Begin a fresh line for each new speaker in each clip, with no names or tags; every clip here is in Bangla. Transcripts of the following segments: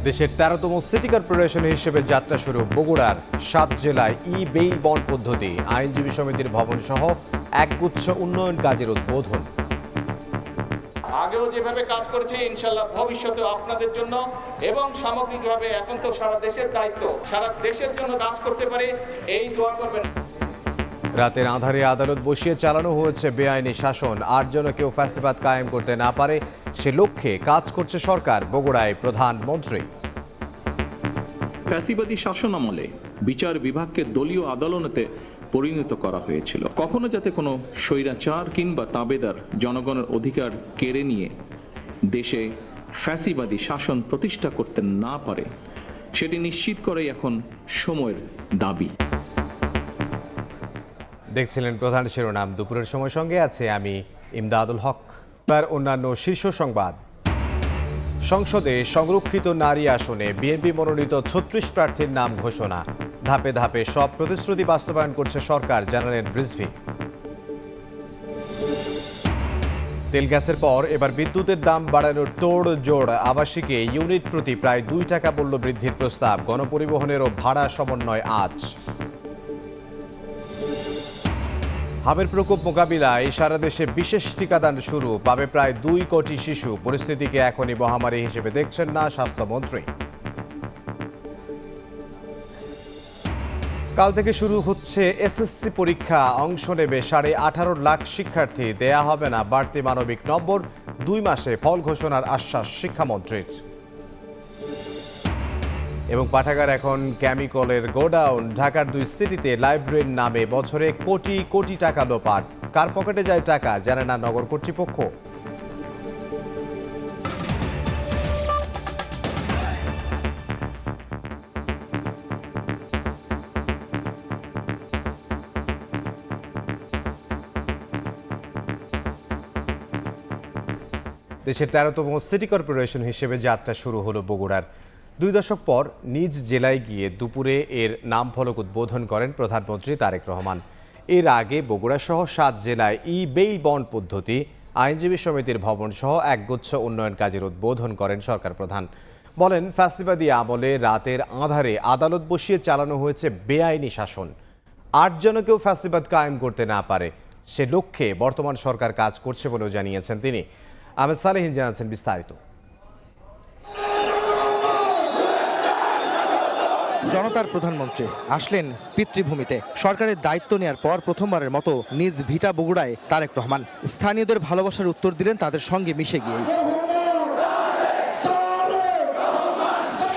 দেশের ১৩তম সিটি কর্পোরেশন হিসেবে যাত্রা শুরু বগুড়ার ৭ জেলায় ই-বেইল বন্ড পদ্ধতি, আইনজীবী সমিতির ভবন সহ একগুচ্ছ উন্নয়ন কাজের উদ্বোধন।
আগেও যেভাবে কাজ করেছি ইনশাআল্লাহ ভবিষ্যতে আপনাদের জন্য এবং সামগ্রিকভাবে এখন তো সারা দেশের দায়িত্ব, সারা দেশের জন্য কাজ করতে পারি, এই দোয়া করবেন।
রাতের আঁধারে আদালত বসিয়ে চালানো হয়েছে বেআইনি শাসন, আর যেন কেউ ফ্যাসিবাদ কায়েম করতে না পারে সে লক্ষ্যে কাজ করছে সরকার, বগুড়ায় প্রধানমন্ত্রী।
ফ্যাসিবাদী শাসন আমলে বিচার বিভাগকে দলীয় আদালতে পরিণত করা হয়েছিল। কখনো যাতে কোনো স্বৈরাচার কিংবা তাবেদার জনগণের অধিকার কেড়ে নিয়ে দেশে ফ্যাসিবাদী শাসন প্রতিষ্ঠা করতে না পারে সেটি নিশ্চিত করাই এখন সময়ের দাবি।
দেখছিলেন প্রধান শিরোনাম। দুপুরের সময় সঙ্গে আছে আমি ইমদাদুল হক। তার অন্যান্য শীর্ষ সংবাদ। সংসদে সংরক্ষিত নারী আসনে বিএনপি মনোনীত ৩৬ প্রার্থীর নাম ঘোষণা। ধাপে ধাপে সব প্রতিশ্রুতি বাস্তবায়ন করছে সরকার, জানালেন রিজভী। তেল গ্যাসের পর এবার বিদ্যুতের দাম বাড়ানোর তোড় জোড়। আবাসিকে ইউনিট প্রতি প্রায় ২ টাকা মূল্য বৃদ্ধির প্রস্তাব। গণপরিবহনেরও ভাড়া সমন্বয় আজ। হাবের প্রকোপ মোকাবিলায় সারা দেশে বিশেষ টিকাদান শুরু। পাবে প্রায় ২ কোটি শিশু। পরিস্থিতিকে এখনই মহামারী হিসেবে দেখছেন না স্বাস্থ্যমন্ত্রী। কাল থেকে শুরু হচ্ছে এসএসসি পরীক্ষা। অংশ নেবে ১৮.৫ লাখ শিক্ষার্থী। দেয়া হবে না বাড়তি মানবিক নম্বর। ২ মাসে ফল ঘোষণার আশ্বাস শিক্ষামন্ত্রীর। এবং পাঠাগার এখন কেমিক্যালের গোডাউন। ঢাকার ২ সিটিতে লাইব্রেরির নামে বছরে কোটি কোটি টাকা লোপাট। কার পকেটে যায় টাকা জানে না নগর কর্তৃপক্ষ। দেশের ১৩তম সিটি কর্পোরেশন হিসেবে যাত্রা শুরু হলো বগুড়ার। ২ দশক পর নিজ জেলায় গিয়ে দুপুরে এর নাম ফলক উদ্বোধন করেন প্রধানমন্ত্রী তারেক রহমান। এর আগে বগুড়া সহ ৭ জেলায় ই-বেইল বন্ড পদ্ধতি, আইনজীবী সমিতির ভবন সহ একগুচ্ছ উন্নয়ন কাজের উদ্বোধন করেন সরকার প্রধান। বলেন, ফ্যাসিবাদী আমলে রাতের আঁধারে আদালত বসিয়ে চালানো হয়েছে বেআইনি শাসন, আর যেন কেউ ফ্যাসিবাদ কায়েম করতে না পারে সে লক্ষ্যে বর্তমান সরকার কাজ করছে বলেও জানিয়েছেন তিনি। আহমেদ সালেহীন জানাচ্ছেন বিস্তারিত।
জনতার প্রধানমন্ত্রী আসলেন পিতৃভূমিতে। সরকারের দায়িত্ব নেওয়ার পর প্রথমবারের মতো নিজ ভিটা বগুড়ায় তারেক রহমান স্থানীয়দের ভালোবাসার উত্তর দিলেন তাদের সঙ্গে মিশে গিয়েই।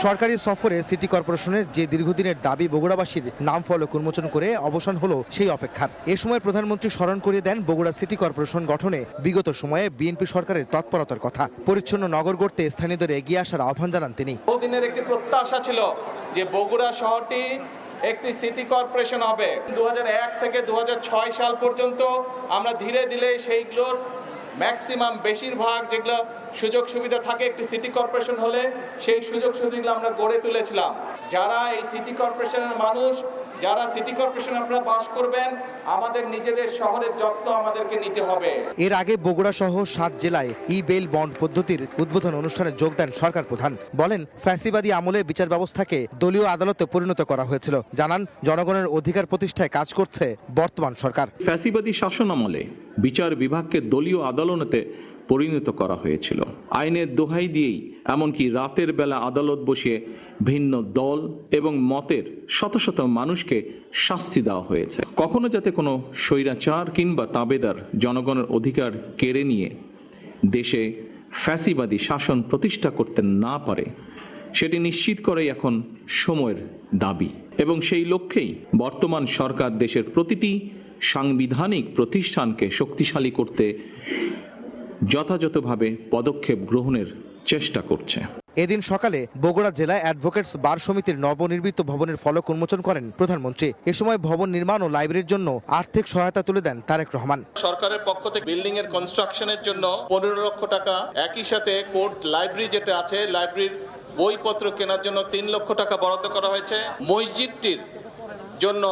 সরকারি সফরে সিটি কর্পোরেশনের যে দীর্ঘদিনের দাবি বগুড়াবাসীর নাম ফলক উন্মোচন করে অবসান হলো সেই অপেক্ষার। এ সময় প্রধানমন্ত্রী স্মরণ করিয়ে দেন বগুড়া সিটি কর্পোরেশন গঠনে বিগত সময়ে বিএনপি সরকারের তৎপরতার কথা। পরিচ্ছন্ন নগর গড়তে স্থানীয়দের এগিয়ে আসার আহ্বান জানান তিনি।
বহুদিনের একটি প্রত্যাশা ছিল যে বগুড়া শহরটি একটি সিটি কর্পোরেশন হবে। ২০০১ থেকে ২০০৬ সাল পর্যন্ত আমরা ধীরে ধীরে সেইগুলোর ম্যাক্সিমাম বেশিরভাগ যেগুলো সুযোগ সুবিধা থাকে একটি সিটি কর্পোরেশন হলে সেই সুযোগ সুবিধাগুলো আমরা গড়ে তুলেছিলাম। যারা এই সিটি কর্পোরেশনের মানুষ, যারা সিটি কর্পোরেশনে আপনারা বাস করবেন, আমাদের নিজেদের শহরের যত্ন আমাদেরকে নিতে হবে।
এর আগে বগুড়া সহ ৭ জেলায় ই-বেইল বন্ড পদ্ধতির উদ্বোধন অনুষ্ঠানে যোগ দেন সরকার প্রধান। বলেন, ফ্যাসিবাদী আমলে বিচার ব্যবস্থাকে দলীয় আদালতে পরিণত করা হয়েছিল। জানান, জনগণের অধিকার প্রতিষ্ঠায় কাজ করছে বর্তমান সরকার।
ফ্যাসিবাদী শাসন আমলে বিচার বিভাগকে দলীয় আদালতে পরিণত করা হয়েছিল। আইনের দোহাই দিয়েই এমনকি রাতের বেলা আদালত বসিয়ে ভিন্ন দল এবং মতের শত শত মানুষকে শাস্তি দেওয়া হয়েছে। কখনো যাতে কোনো স্বৈরাচার কিংবা তাবেদার জনগণের অধিকার কেড়ে নিয়ে দেশে ফ্যাসিবাদী শাসন প্রতিষ্ঠা করতে না পারে সেটি নিশ্চিত করাই এখন সময়ের দাবি। এবং সেই লক্ষ্যেই বর্তমান সরকার দেশের প্রতিটি সাংবিধানিক প্রতিষ্ঠানকে শক্তিশালী করতে যথাযথভাবে পদক্ষেপ গ্রহণের চেষ্টা করছে।
এদিন সকালে বগুড়া জেলায় অ্যাডভোকেটস বার সমিতির নবনির্মিত ভবনের ফলক উন্মোচন করেন প্রধানমন্ত্রী। এ সময় ভবন নির্মাণ ও লাইব্রেরির জন্য আর্থিক সহায়তা তুলে দেন তারেক রহমান।
সরকারের পক্ষ থেকে বিল্ডিং এর কনস্ট্রাকশনের জন্য ১৫ লক্ষ টাকা, একই সাথে কোর্ট লাইব্রেরি যেটা আছে লাইব্রেরির বইপত্র কেনার জন্য ৩ লক্ষ টাকা বরাদ্দ করা হয়েছে। মসজিদটির জন্য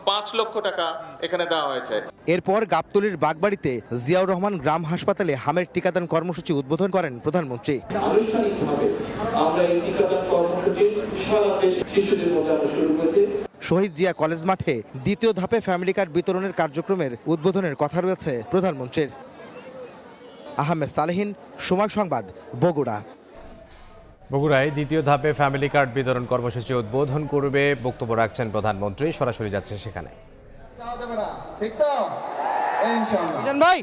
৫ লক্ষ টাকা এখানে দেওয়া হয়েছে।
এরপর গাবতলীর বাগবাড়িতে জিয়াউর রহমান গ্রাম হাসপাতালে হামের টিকাদান কর্মসূচি উদ্বোধন করেন প্রধানমন্ত্রী।
আনুষ্ঠানিকভাবে আমরা এই টিকাদান
বাংলাদেশ শিশুদের মধ্যে আমরা শুরু করেছি।
শহীদ জিয়া কলেজ মাঠে দ্বিতীয় ধাপে ফ্যামিলি কার্ড বিতরণের কার্যক্রমের উদ্বোধনের কথা রয়েছে প্রধানমন্ত্রীর। আহমেদ সালেহিন, সময় সংবাদ, বগুড়া।
বগুড়ায় দ্বিতীয় ধাপে ফ্যামিলি কার্ড বিতরণ কর্মসূচি উদ্বোধন করবে বক্তব্য রাখছেন প্রধানমন্ত্রী। সরাসরি যাচ্ছে সেখানে।
ভাই,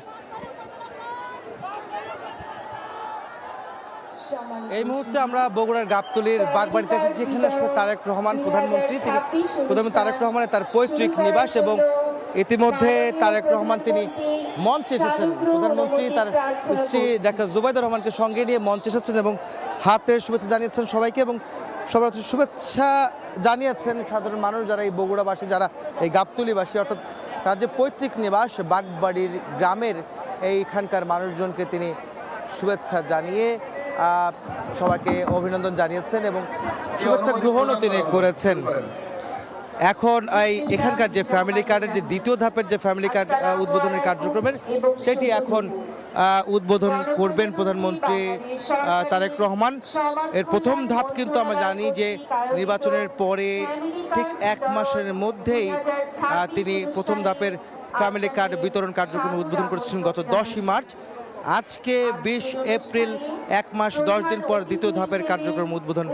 এই মুহূর্তে আমরা বগুড়ার গাবতলীর বাগবাড়িতে আছি, যেখানে আসলে তারেক রহমান প্রধানমন্ত্রী, তিনি প্রধানমন্ত্রী তারেক রহমানের তার পৈতৃক নিবাস, এবং ইতিমধ্যে তারেক রহমান তিনি মঞ্চে এসেছেন। প্রধানমন্ত্রী তার স্ত্রী দেখা জুবাইদা রহমানকে সঙ্গে নিয়ে মঞ্চে এসেছেন এবং হাতের শুভেচ্ছা জানিয়েছেন সবাইকে, এবং সবার শুভেচ্ছা জানিয়েছেন সাধারণ মানুষ যারা এই বগুড়াবাসী, যারা এই গাবতলীবাসী, অর্থাৎ তার যে পৈতৃক নিবাস বাগবাড়ির গ্রামের এইখানকার মানুষজনকে তিনি শুভেচ্ছা জানিয়ে সবাইকে অভিনন্দন জানিয়েছেন এবং শুভেচ্ছা গ্রহণও তিনি করেছেন। এখন এখানকার যে ফ্যামিলি কার্ডের যে দ্বিতীয় ধাপের যে ফ্যামিলি কার্ড উদ্বোধনের কার্যক্রমের সেটি এখন উদ্বোধন করবেন প্রধানমন্ত্রী তারেক রহমান। এর প্রথম ধাপ কিন্তু আমরা জানি যে নির্বাচনের পরে ঠিক 1 মাসের মধ্যেই তিনি প্রথম ধাপের ফ্যামিলি কার্ড বিতরণ কার্যক্রম উদ্বোধন করেছিলেন গত 10ই মার্চ। আজকে 20 এপ্রিল, 1 মাস 10 দিন পর দ্বিতীয় ধাপের কার্যক্রম উদ্বোধন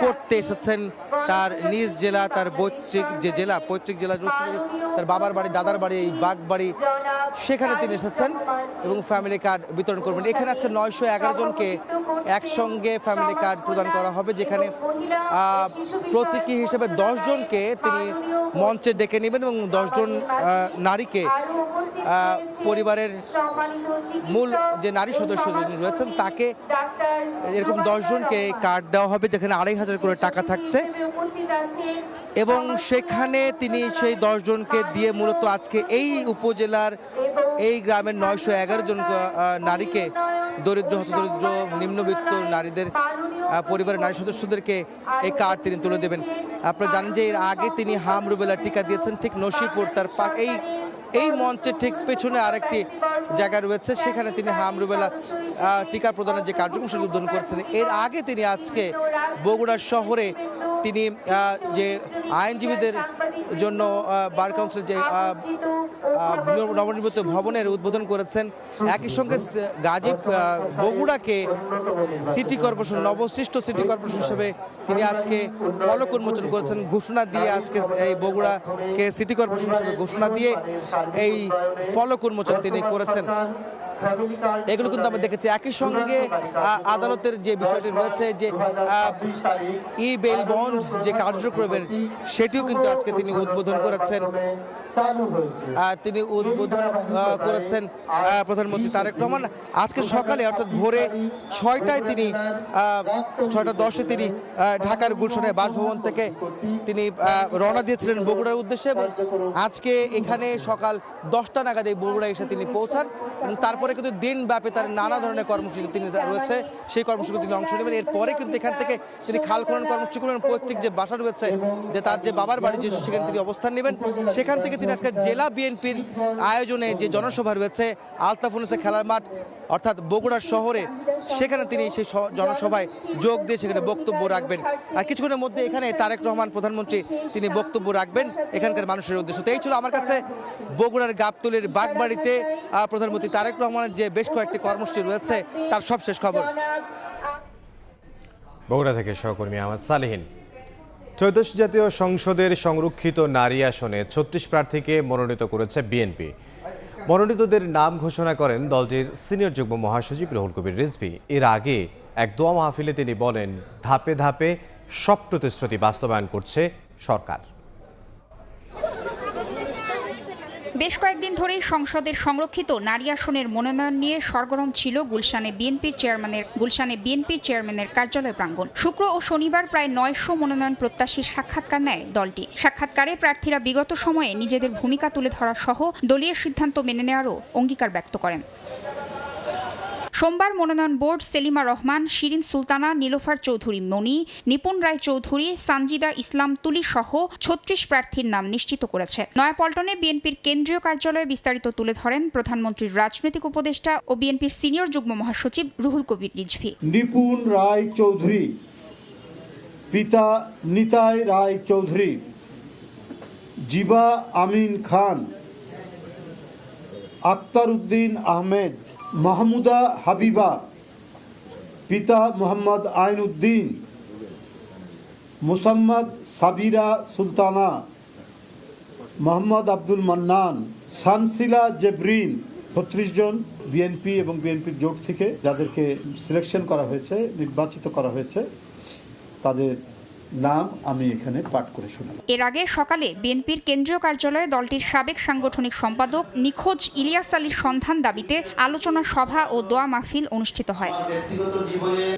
করতে এসেছেন তার নিজ জেলা, তার পৈতৃক জেলা তার বাবার বাড়ি, দাদার বাড়ি, এই বাগবাড়ি, সেখানে তিনি এসেছেন এবং ফ্যামিলি কার্ড বিতরণ করবেন। এখানে আজকে 911 জনকে একসঙ্গে ফ্যামিলি কার্ড প্রদান করা হবে, যেখানে প্রতীকী হিসেবে 10 জনকে তিনি মঞ্চে ডেকে নেবেন এবং 10 জন নারীকে পরিবারের মূল যে নারী সদস্য যিনি রয়েছেন তাকে এরকম 10 জনকে কার্ড দেওয়া হবে, যেখানে 2500 করে টাকা থাকছে, এবং সেখানে তিনি সেই 10 জনকে দিয়ে মূলত আজকে এই উপজেলার এই গ্রামের 911 জন নারীকে, দরিদ্র, হতদরিদ্র, নিম্নবিত্ত নারীদের পরিবারের নারী সদস্যদেরকে এই কার্ড তিনি তুলে দেবেন। আপনারা জানেন যে এর আগে তিনি হাম রুবেলা টিকা দিয়েছেন ঠিক নসিপুর, তার এই মঞ্চের ঠিক পেছনে আরেকটি জায়গা রয়েছে, সেখানে তিনি হাম রুবেলা টিকা প্রদানের যে কার্যক্রম সেটি উদ্বোধন করেছেন। এর আগে তিনি আজকে বগুড়া শহরে তিনি যে আইনজীবীদের জন্য বার কাউন্সিলের যে নবনির্মিত ভবনের উদ্বোধন করেছেন। একই সঙ্গে বগুড়াকে সিটি কর্পোরেশন, নবসৃষ্ট সিটি কর্পোরেশন হিসেবে তিনি আজকে ফলক উন্মোচন করেছেন, ঘোষণা দিয়ে আজকে এই বগুড়াকে সিটি কর্পোরেশন হিসেবে ঘোষণা দিয়ে এই ফলক উন্মোচন তিনি করেছেন। এগুলো কিন্তু আমরা দেখেছি। একই সঙ্গে আদালতের যে বিষয়টি রয়েছে যে ই বেল বন্ড যে কার্যক্রমের, সেটিও কিন্তু আজকে তিনি উদ্বোধন করেছেন। প্রধানমন্ত্রী তারেক রহমান আজকে সকালে অর্থাৎ ভোরে 6টায় তিনি 6:10 তিনি ঢাকার গুলশানের বাসভবন থেকে তিনি রওনা দিয়েছিলেন বগুড়ার উদ্দেশ্যে, এবং আজকে এখানে সকাল 10টা নাগাদ এই বগুড়ায় এসে তিনি পৌঁছান এবং তারপরে কিন্তু দিনব্যাপী তার নানা ধরনের কর্মসূচি তিনি রয়েছে, সেই কর্মসূচিতে তিনি অংশ নেবেন। এরপরে কিন্তু এখান থেকে তিনি খাল খনন কর্মসূচি করবেন। পৈতৃক যে বাসা রয়েছে, যে তার যে বাবার বাড়ি, সেখানে তিনি অবস্থান নেবেন। সেখান থেকে তিনি আজকে জেলা বিএনপির আয়োজনে যে জনসভা রয়েছে আলতাফুনুসে খেলার মাঠ অর্থাৎ বগুড়া শহরে, সেখানে তিনি সেই জনসভায় যোগ দিয়ে সেখানে বক্তব্য রাখবেন। আর কিছুক্ষণের মধ্যে এখানে তারেক রহমান প্রধানমন্ত্রী তিনি বক্তব্য রাখবেন এখানকার মানুষের উদ্দেশ্যে। তো এই ছিল আমার কাছে বগুড়ার গাবতলীর বাগবাড়িতে প্রধানমন্ত্রী তারেক রহমানের যে বেশ কয়েকটি কর্মসূচি রয়েছে তার সবশেষ খবর।
বগুড়া থেকে সহকর্মী আহমেদ সালেহিন। ত্রয়োদশ জাতীয় সংসদের সংরক্ষিত নারী আসনে 36 প্রার্থীকে মনোনীত করেছে বিএনপি। মনোনীতদের নাম ঘোষণা করেন দলটির সিনিয়র যুগ্ম মহাসচিব রুহুল কবির রিজভী। এর আগে এক দোয়া মাহফিলে তিনি বলেন, ধাপে ধাপে সব প্রতিশ্রুতি বাস্তবায়ন করছে সরকার।
বেশ কয়েকদিন ধরেই সংসদের সংরক্ষিত নারী আসনের মনোনয়ন নিয়ে সরগরম ছিল গুলশানে বিএনপির চেয়ারম্যানের কার্যালয় প্রাঙ্গণ। শুক্র ও শনিবার প্রায় 900 মনোনয়ন প্রত্যাশীর সাক্ষাৎকার নেয় দলটি। সাক্ষাৎকারে প্রার্থীরা বিগত সময়ে নিজেদের ভূমিকা তুলে ধরা সহ দলীয় সিদ্ধান্ত মেনে নেওয়ারও অঙ্গীকার ব্যক্ত করেন। সোমবার মনোনয়ন বোর্ড সেলিমা রহমান, শিরিন সুলতানা, নীলোফার চৌধুরী মনি, নিপুণ রায় চৌধুরী, সানজিদা ইসলাম তুলি সহ 36 প্রার্থীর নাম নিশ্চিত করেছে। নয়াপল্টনে বিএনপির কেন্দ্রীয় কার্যালয়ে বিস্তারিত তুলে ধরেন প্রধানমন্ত্রীর রাজনৈতিক উপদেষ্টা ও বিএনপির সিনিয়র যুগ্ম মহাসচিব রুহুল কবির রিজভী।
নিপুণ রায় চৌধুরী পিতা নিতাই রায় চৌধুরী, জিবা আমিন খান, আক্তার উদ্দিন আহমেদ, মাহমুদা হাবিবা, পিতা মোহাম্মদ আইন উদ্দিন, মুসাম্মদ সাবিরা সুলতানা, মোহাম্মদ আব্দুল মান্নান, সানসিলা জেবরিন। ৩৬ জন বিএনপি এবং বিএনপির জোট থেকে যাদেরকে সিলেকশন করা হয়েছে, নির্বাচিত করা হয়েছে, তাদের নাম আমি এখানে পাঠ করে শোনালাম।
এর আগে সকালে বিএনপির কেন্দ্রীয় কার্যালয়ে দলটির সাবেক সাংগঠনিক সম্পাদক নিখোঁজ ইলিয়াস আলীর সন্ধান দাবিতে আলোচনা সভা ও দোয়া মাহফিল অনুষ্ঠিত হয়।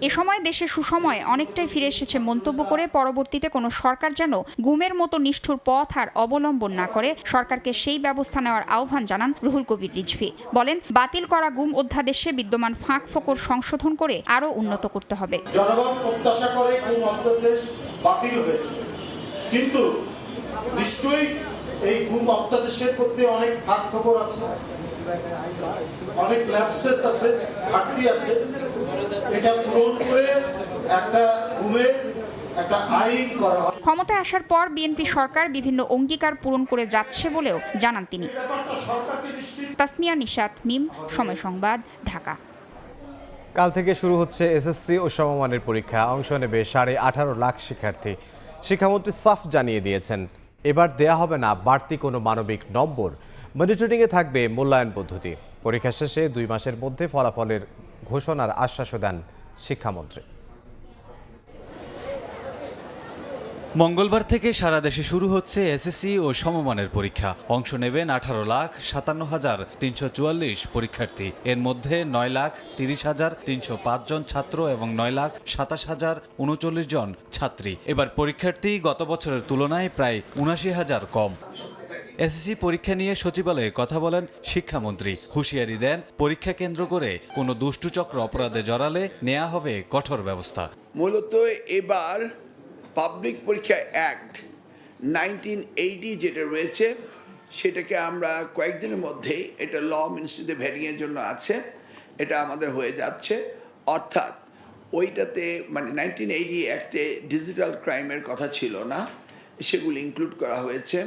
এ সময় দেশে সুসময় অনেকটাই ফিরে এসেছে মন্তব্য করে পরবর্তীতে কোনো সরকার যেন গুমের মতো নিষ্ঠুর পথ আর অবলম্বন না করে সরকারকে সেই ব্যবস্থা নেওয়ার আহ্বান জানান রুহুল কবির রিজভী। বলেন, বাতিল করা গুম অধ্যাদেশে বিদ্যমান ফাঁক ফোকর সংশোধন করে আরও উন্নত করতে হবে।
জনগণ প্রত্যাশা করে গুম অধ্যাদেশ বাতিল হয়েছে, কিন্তু নিশ্চয়ই এই গুম অধ্যাদেশের প্রতি অনেক ফাঁক ফোকর আছে, অনেক ল্যাপসেস আছে, ঘাটতি আছে। এটা পূরণ করে একটা গুমের একটা আইন করা হয়।
ক্ষমতায় আসার পর বিএনপি সরকার বিভিন্ন অঙ্গীকার পূরণ করে যাচ্ছে বলেও জানান তিনি। তাসমিয়া নিশাত, মিম, সময় সংবাদ, ঢাকা।
কাল থেকে শুরু হচ্ছে এসএসসি ও সমমানের পরীক্ষা। অংশ নেবে 18.5 লাখ শিক্ষার্থী। শিক্ষামন্ত্রী সাফ জানিয়ে দিয়েছেন, এবার দেয়া হবে না বাড়তি কোনো মানবিক নম্বর। মনিটরিংয়ে থাকবে মূল্যায়ন পদ্ধতি। পরীক্ষা শেষে 2 মাসের মধ্যে ফলাফলের ঘোষণার আশ্বাসও দেন শিক্ষামন্ত্রী।
মঙ্গলবার থেকে সারা দেশে শুরু হচ্ছে এসএসসি ও সমমানের পরীক্ষা। অংশ নেবেন 18,57,344 পরীক্ষার্থী। এর মধ্যে 9,30,305 জন ছাত্র এবং 9,27,039 জন ছাত্রী। এবার পরীক্ষার্থী গত বছরের তুলনায় প্রায় 79,000 কম। এসএসসি পরীক্ষা নিয়ে সচিবালয়ে কথা বলেন শিক্ষামন্ত্রী। হুঁশিয়ারি দেন, পরীক্ষা কেন্দ্র করে কোনো দুষ্টচক্র অপরাধে জড়ালে নেওয়া হবে কঠোর ব্যবস্থা।
মূলত এবার পাবলিক পরীক্ষা অ্যাক্ট 1980 যেটা রয়েছে, সেটাকে আমরা কয়েকদিনের মধ্যেই এটা ল মিনিস্ট্রিতে ভেরিংয়ের জন্য আছে, এটা আমাদের হয়ে যাচ্ছে। অর্থাৎ ওইটাতে মানে 1980 অ্যাক্টে ডিজিটাল ক্রাইমের কথা ছিল না, সেগুলো ইনক্লুড করা হয়েছে।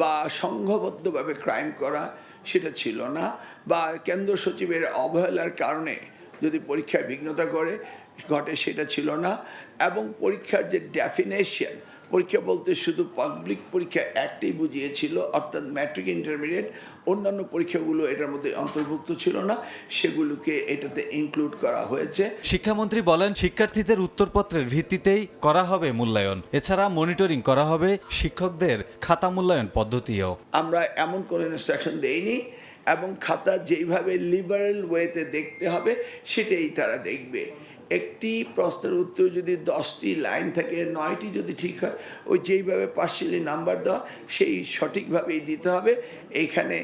বা সংঘবদ্ধভাবে ক্রাইম করা সেটা ছিল না, বা কেন্দ্র সচিবের অবহেলার কারণে যদি পরীক্ষায় বিঘ্নতা ঘটে সেটা ছিল না। এবং পরীক্ষার যে ডেফিনেশন, পরীক্ষা বলতে শুধু পাবলিক পরীক্ষা একটাই বুঝিয়েছিল, অর্থাৎ ম্যাট্রিক, ইন্টারমিডিয়েট। অন্যান্য পরীক্ষাগুলো এটার মধ্যে অন্তর্ভুক্ত ছিল না, সেগুলোকে এটাতে ইনক্লুড করা হয়েছে।
শিক্ষামন্ত্রী বলেন, শিক্ষার্থীদের উত্তরপত্রের ভিত্তিতেই করা হবে মূল্যায়ন। এছাড়া মনিটরিং করা হবে শিক্ষকদের খাতা মূল্যায়ন পদ্ধতিও।
আমরা এমন কোনো ইনস্ট্রাকশন দেইনি, এবং খাতা যেইভাবে লিবারেল ওয়েতে দেখতে হবে সেটাই তারা দেখবে। একটি প্রশ্নের উত্তর যদি 10টি লাইন থাকে, 9টি যদি ঠিক হয়, ওই যেইভাবে পার্সিয়ালি নাম্বার দেওয়া সেই সঠিকভাবেই দিতে হবে। এইখানে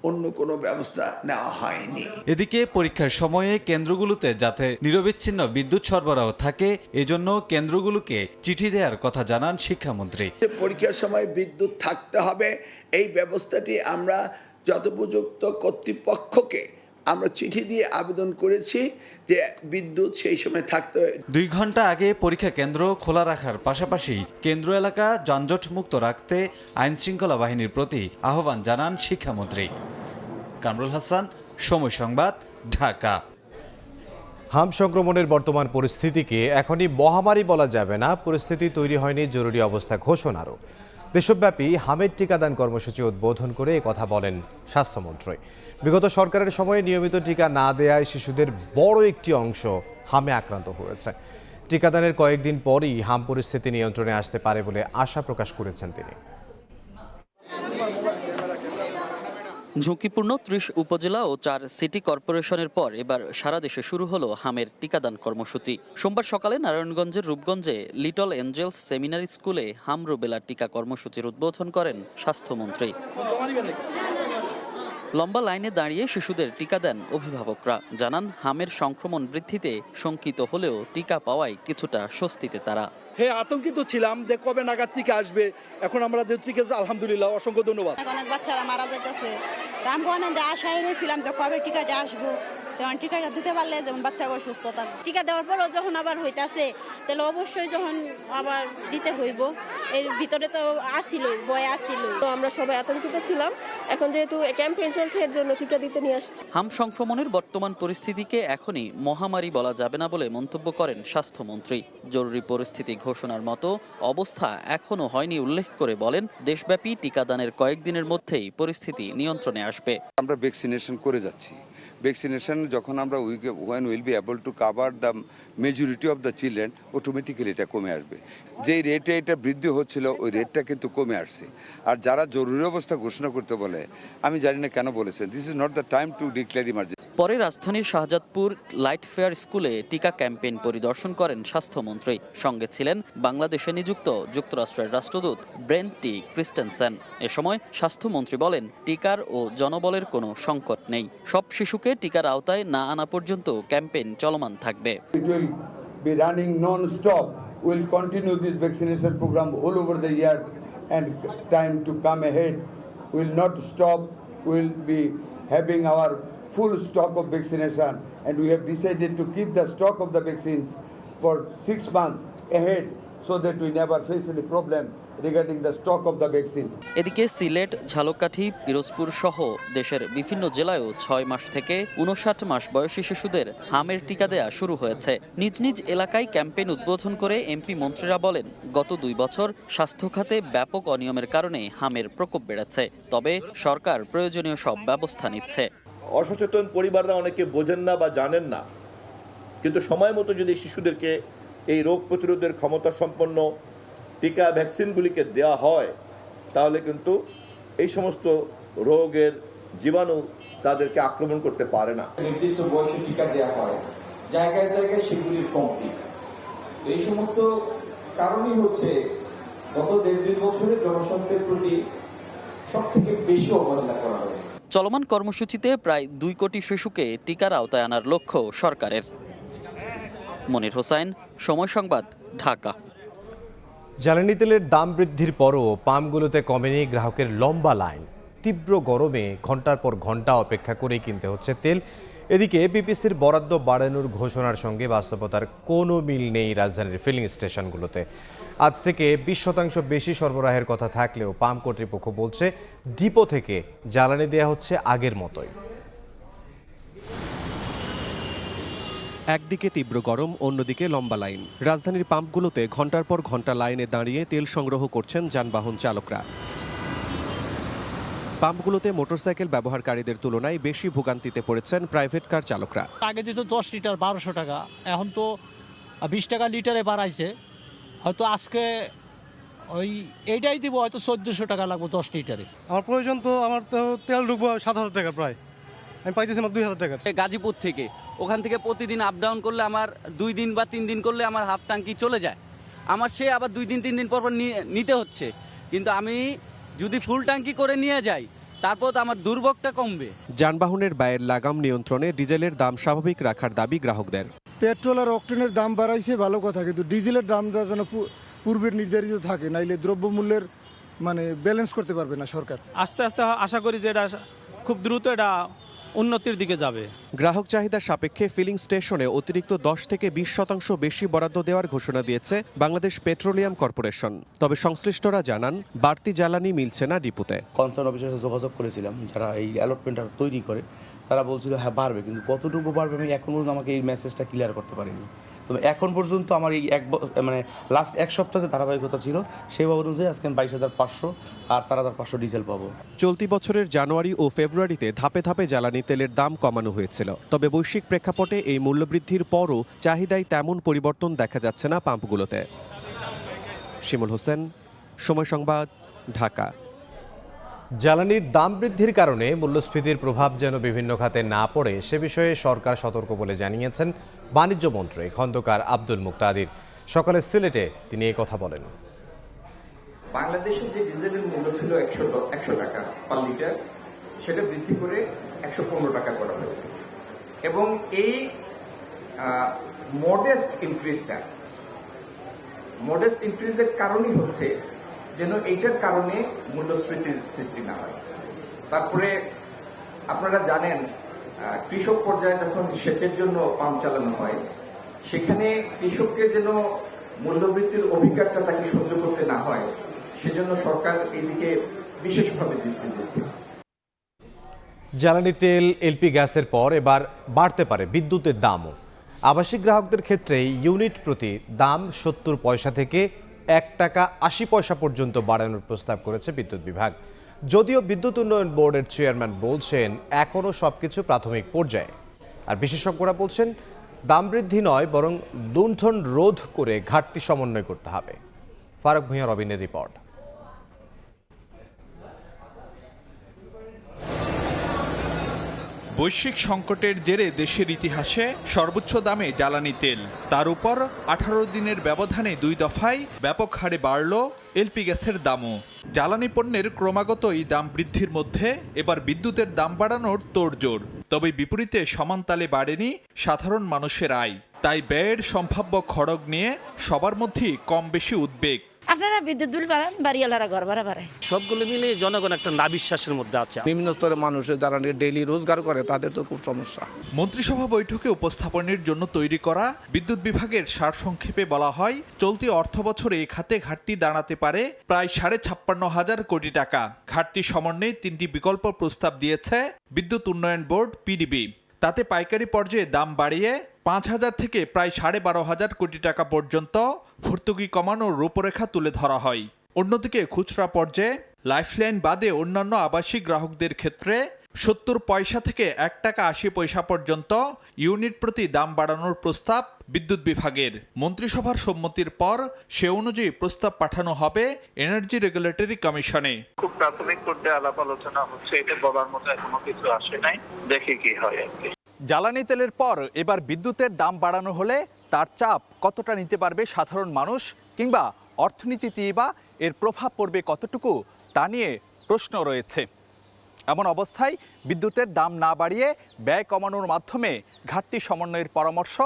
অন্য কোনো ব্যবস্থা নেওয়া হয়নি।
এদিকে পরীক্ষার সময়ে কেন্দ্রগুলোতে যাতে নিরবিচ্ছিন্ন বিদ্যুৎ সরবরাহ থাকে, এজন্য কেন্দ্রগুলোকে চিঠি দেওয়ার কথা জানান শিক্ষামন্ত্রী।
পরীক্ষার সময় বিদ্যুৎ থাকতে হবে, এই ব্যবস্থাটি আমরা যথোপযুক্ত কর্তৃপক্ষকে আমরা চিঠি দিয়ে আবেদন করেছি যে বিদ্যুৎ সেই সময় থাকতে হবে।
2 ঘন্টা আগে পরীক্ষা কেন্দ্র খোলা রাখার পাশাপাশি কেন্দ্র এলাকা যানজট মুক্ত রাখতে আইন শৃঙ্খলা বাহিনীর প্রতি আহ্বান জানান শিক্ষামন্ত্রী। কামরুল হাসান, সময় সংবাদ, ঢাকা।
হাম সংক্রমণের বর্তমান পরিস্থিতিকে এখনই মহামারী বলা যাবে না। পরিস্থিতি তৈরি হয়নি জরুরি অবস্থা ঘোষণারও। দেশব্যাপী হামের টিকাদান কর্মসূচি উদ্বোধন করে কথা বলেন স্বাস্থ্যমন্ত্রী। বিগত সরকারের সময়ে নিয়মিত টিকা না দেয়ায় শিশুদের বড় একটি অংশ হামে আক্রান্ত হয়েছে। টিকাদানের কয়েকদিন পরই হাম পরিস্থিতি নিয়ন্ত্রণে আসতে পারে বলে আশা প্রকাশ করেছেন তিনি।
ঝুঁকিপূর্ণ 30 উপজেলা ও 4 সিটি কর্পোরেশনের পর এবার সারা দেশে শুরু হলো হামের টিকাদান কর্মসূচি। সোমবার সকালে নারায়ণগঞ্জের রূপগঞ্জে লিটল এঞ্জেলস সেমিনারি স্কুলে হাম রুবেলা টিকা কর্মসূচির উদ্বোধন করেন স্বাস্থ্যমন্ত্রী। লম্বা লাইনে দাঁড়িয়ে শিশুদের টিকা দেন অভিভাবকরা। জানান, হামের সংক্রমণ বৃদ্ধিতে শঙ্কিত হলেও টিকা পাওয়ায় কিছুটা স্বস্তিতে তারা।
আতঙ্কিত ছিলাম যে কবে নাগাদ টিকা আসবে, এখন আমরা যে টিকা, আলহামদুলিল্লাহ, অসংখ্য ধন্যবাদ।
অনেক বাচ্চারা মারা যাইতেছে, আমি অনেক আশায় রয়েছিলাম যে কবে টিকাটা আসবো, যেমন টিকাটা দিতে পারলে যেমন বাচ্চাগুলো সুস্থ থাকবে। টিকা দেওয়ার পরও যখন আবার হইতাছে তাহলে অবশ্যই যখন আবার দিতে হইব, এর ভিতরে তো আসিলই, ভয় আসিলই।
আমরা সবাই আতঙ্কিত ছিলাম, এখন যেহেতু ক্যাম্পেইন চলছে এর জন্য টিকা দিতে নিয়ে আসছি।
হাম সংক্রমণের বর্তমান পরিস্থিতিকে এখনই মহামারী বলা যাবে না বলে মন্তব্য করেন স্বাস্থ্যমন্ত্রী। জরুরি পরিস্থিতি ঘোষণার মতো অবস্থা এখনো হয়নি উল্লেখ করে বলেন, দেশব্যাপী টিকাদানের কয়েকদিনের মধ্যেই পরিস্থিতি নিয়ন্ত্রণে আসবে।
আমরা ভ্যাকসিনেশন করে যাচ্ছি। ভ্যাকসিনেশন যখন আমরা when we'll be able to cover the majority of the children, automatically এটা কমে আসবে। যেই রেটে এটা বৃদ্ধি হচ্ছিল ওই রেটটা কিন্তু কমে আসছে। আর যারা জরুরি অবস্থা ঘোষণা করতে বলে, আমি জানি না কেন বলেছেন, this is not the time to declare emergency.
পরে রাজধানীর শাহজাদপুর লাইট ফেয়ার স্কুলে টিকা ক্যাম্পেইন পরিদর্শন করেন স্বাস্থ্যমন্ত্রী। সঙ্গে ছিলেন বাংলাদেশে নিযুক্ত যুক্তরাষ্ট্রের রাষ্ট্রদূত ব্রেন্ট টি ক্রিস্টেনসেন। এ সময় স্বাস্থ্যমন্ত্রী বলেন, টিকার ও জনবলের কোনো সংকট নেই। সব শিশুকে টিকার আওতায় না আনা পর্যন্ত ক্যাম্পেইন চলমান থাকবে।
It will be running non-stop. We'll continue this vaccination program all over the years and time to come ahead. We'll not stop. We'll be having our full stock of vaccination, and we have decided to keep the stock of the vaccines for 6 months ahead so that we never face any problem regarding the stock of the vaccines.
এদিকে সিলেট, ঝালকাঠি, পিরোজপুর সহ দেশের বিভিন্ন জেলায়ও 6 মাস থেকে 59 মাস বয়সী শিশুদের হামের টিকা দেয়া শুরু হয়েছে। নিজ নিজ এলাকায় ক্যাম্পেইন উদ্বোধন করে এমপি মন্ত্রীরা বলেন, গত 2 বছর স্বাস্থ্য খাতে ব্যাপক অনিয়মের কারণে হামের প্রকোপ বেড়েছে। তবে সরকার প্রয়োজনীয় সব ব্যবস্থা নিচ্ছে।
অসচেতন পরিবাররা অনেকে বোঝেন না বা জানেন না, কিন্তু সময় মতো যদি শিশুদেরকে এই রোগ প্রতিরোধের ক্ষমতা সম্পন্ন টিকা ভ্যাকসিনগুলিকে দেওয়া হয়, তাহলে কিন্তু এই সমস্ত রোগের জীবাণু তাদেরকে আক্রমণ করতে পারে না।
নির্দিষ্ট বয়সে টিকা দেওয়া হয়, জায়গায় জায়গায় সেগুলির কমতি। এই সমস্ত কারণই হচ্ছে গত 1.5-2 বছরে জনস্বাস্থ্যের প্রতি সবথেকে বেশি অবহেলা করা হয়েছে।
চলমান কর্মসূচিতে প্রায় 2 কোটি শিশুকে টিকার আওতায় আনার লক্ষ্য সরকারের। মনির হোসাইন, সময় সংবাদ, ঢাকা।
জ্বালানি তেলের দাম বৃদ্ধির পরও পাম্পগুলোতে কমেনি গ্রাহকের লম্বা লাইন। তীব্র গরমে ঘন্টার পর ঘন্টা অপেক্ষা করেই কিনতে হচ্ছে তেল। এদিকে বিপিসির বরাদ্দ বাড়ানোর ঘোষণার সঙ্গে বাস্তবতার কোনো মিল নেই রাজধানীর ফিলিং স্টেশনগুলোতে। আজ থেকে 20% বেশি সরবরাহের কথা থাকলেও পাম্প কর্তৃপক্ষ বলছে, ডিপো থেকে জ্বালানি দেওয়া হচ্ছে আগের মতোই।
একদিকে তীব্র গরম, অন্যদিকে লম্বা লাইন। রাজধানীর পাম্পগুলোতে ঘন্টার পর ঘন্টা লাইনে দাঁড়িয়ে তেল সংগ্রহ করছেন যানবাহন চালকরা। পাম্পগুলোতে মোটরসাইকেল ব্যবহারকারীদের তুলনায় বেশি ভোগান্তিতে পড়েছেন প্রাইভেট কার চালকরা।
আগে যেত 10 লিটার 1200 টাকা, এখন তো 20 টাকা লিটারে বাড়াইছে। হয়তো আজকে ওই এইটাই দিব, হয়তো 1400 টাকা লাগবে 10 লিটারে।
আমার প্রয়োজন তো, আমার তো তেল ঢুকবো 7000 টাকা প্রায়, আমি পাইতেছি আমার 2000 টাকা।
গাজীপুর থেকে ওখান থেকে প্রতিদিন আপ ডাউন করলে আমার 2 দিন বা 3 দিন করলে আমার হাফ ট্যাঙ্কি চলে যায়। আমার সে আবার 2 দিন 3 দিন পর নিতে হচ্ছে, কিন্তু আমি যদি ফুল ট্যাঙ্কি করে নিয়ে যাই তারপর তো আমার দুর্ভোগটা কমবে।
যানবাহনের ব্যয়ের লাগাম নিয়ন্ত্রণে ডিজেলের দাম স্বাভাবিক রাখার দাবি গ্রাহকদের।
পেট্রোল আর অকটেনের দাম বাড়াইছে ভালো কথা, কিন্তু ডিজেলের দামটা যেন পূর্বের নির্ধারিত থাকে, নাইলে দ্রব্যমূল্যের ব্যালেন্স করতে পারবে না সরকার।
আস্তে আস্তে আশা করি যে এটা খুব দ্রুত এটা উন্নতির দিকে যাবে।
গ্রাহক চাহিদা সাপেক্ষে ফিলিং স্টেশনে অতিরিক্ত 10 থেকে 20% বেশি বরাদ্দ দেওয়ার ঘোষণা দিয়েছে বাংলাদেশ পেট্রোলিয়াম কর্পোরেশন। তবে সংশ্লিষ্টরা জানান, বাড়তি জ্বালানি মিলছে না ডিপোতে।
কনসার্ন অফিসের সাথে যোগাযোগ করেছিলাম, যারা এই অ্যালটমেন্টটা তৈরি করে, তারা বলছিল হ্যাঁ বাড়বে, কিন্তু কতটুকু বাড়বে আমি এখন পর্যন্ত আমাকে এই মেসেজটা ক্লিয়ার করতে পারিনি। তবে এখন পর্যন্ত আমার এই লাস্ট 1 সপ্তাহে যে ধারাবাহিকতা ছিল সেই অনুযায়ী আজকে 22,500 আর 4,500 ডিজেল পাবো।
চলতি বছরের জানুয়ারি ও ফেব্রুয়ারিতে ধাপে ধাপে জ্বালানি তেলের দাম কমানো হয়েছিল। তবে বৈশ্বিক প্রেক্ষাপটে এই মূল্যবৃদ্ধির পরও চাহিদায় তেমন পরিবর্তন দেখা যাচ্ছে না পাম্পগুলোতে। শিমুল হোসেন, সময় সংবাদ, ঢাকা।
জ্বালানির দাম বৃদ্ধির কারণে মূল্যস্ফীতির প্রভাব যেন বিভিন্ন খাতে না পড়ে সে বিষয়ে সরকার সতর্ক বলে জানিয়েছেন বাণিজ্য মন্ত্রী খন্দকার আব্দুল মুক্তাদির। সকালে সিলেটে তিনি এই কথা বলেন।
বাংলাদেশে যে ডিজেলের মূল্য ছিল 100 টাকা পার লিটার, সেটা বৃদ্ধি করে 115 টাকা করা হয়েছে, এবং এই মডেস্ট ইনক্রিজের কারণই হচ্ছে যেন এইটার কারণে মূল্যস্ফীতির সৃষ্টি না হয়। তারপরে আপনারা জানেন কৃষক পর্যায়ে যখন সেচের জন্য পাম্প চালানো হয়, সেখানে কৃষককে যেন মূল্যবৃদ্ধির অভিজ্ঞতা তাকে সহ্য করতে না হয়, সেজন্য সরকার এদিকে বিশেষভাবে দৃষ্টি দিয়েছে।
জ্বালানি তেল, এলপি গ্যাসের পর এবার বাড়তে পারে বিদ্যুতের দামও। আবাসিক গ্রাহকদের ক্ষেত্রে ইউনিট প্রতি দাম 70 পয়সা থেকে 1 টাকা 80 পয়সা পর্যন্ত বাড়ানোর প্রস্তাব করেছে বিদ্যুৎ বিভাগ। যদিও বিদ্যুৎ উন্নয়ন বোর্ডের চেয়ারম্যান বলছেন এখনও সবকিছু প্রাথমিক পর্যায়ে। আর বিশেষজ্ঞরা বলছেন দাম বৃদ্ধি নয়, বরং লুণ্ঠন রোধ করে ঘাটতি সমন্বয় করতে হবে। ফারুক ভূঁইয়া রবিনের রিপোর্ট।
বৈশ্বিক সংকটের জেরে দেশের ইতিহাসে সর্বোচ্চ দামে জ্বালানি তেল, তার উপর 18 দিনের ব্যবধানে 2 দফায় ব্যাপক হারে বাড়ল এলপি গ্যাসের দামও। জ্বালানি পণ্যের ক্রমাগত এই দাম বৃদ্ধির মধ্যে এবার বিদ্যুতের দাম বাড়ানোর তোড়জোড়। তবে বিপরীতে সমান তালে বাড়েনি সাধারণ মানুষের আয়। তাই ব্যয়ের সম্ভাব্য খড়গ নিয়ে সবার মধ্যেই কম বেশি উদ্বেগ।
আপনারা বিদ্যুৎ বিল বাড়ান, বাড়িওয়ালারা ঘর ভাড়া বাড়ায়।
সবগুলো মিলে জনগণ একটা নাবিশ্বাসের মধ্যে আছে।
নিম্ন স্তরের মানুষের যারা ডেইলি রোজগার করে তাদের তো খুব সমস্যা।
মন্ত্রিসভা বৈঠকে উপস্থাপনের জন্য তৈরি করা বিদ্যুৎ বিভাগের সারসংক্ষেপে বলা হয়, চলতি অর্থবছরে এই খাতে ঘাটতি দাঁড়াতে পারে প্রায় 56,500 কোটি টাকা। ঘাটতি সমন্বয়ে 3টি বিকল্প প্রস্তাব দিয়েছে বিদ্যুৎ উন্নয়ন বোর্ড পিডিবি। তাতে পাইকারি পর্যায়ে দাম বাড়িয়ে 5,000 থেকে প্রায় 12,500 কোটি টাকা পর্যন্ত ভর্তুকি কমানোর রূপরেখা তুলে ধরা হয়। অন্যদিকে খুচরা পর্যায়ে লাইফলাইন বাদে অন্যান্য আবাসিক গ্রাহকদের ক্ষেত্রে 70 পয়সা থেকে 1 টাকা 80 পয়সা পর্যন্ত ইউনিট প্রতি দাম বাড়ানোর প্রস্তাব বিদ্যুৎ বিভাগের। মন্ত্রিসভার সম্মতির পর সে অনুযায়ী প্রস্তাব পাঠানো হবে এনার্জি রেগুলেটরি কমিশনে।
খুব প্রাথমিক পর্যায়ে আলাপ আলোচনা হচ্ছে, এটা বলার মতো এখনো কিছু আসে নাই, দেখি কি হয় আর কি।
জ্বালানি তেলের পর এবার বিদ্যুতের দাম বাড়ানো হলে তার চাপ কতটা নিতে পারবে সাধারণ মানুষ, কিংবা অর্থনীতিতেই বা এর প্রভাব পড়বে কতটুকু, তা নিয়ে প্রশ্ন রয়েছে। এমন অবস্থায় বিদ্যুতের দাম না বাড়িয়ে ব্যয় কমানোর মাধ্যমে ঘাটতি সমন্বয়ের পরামর্শ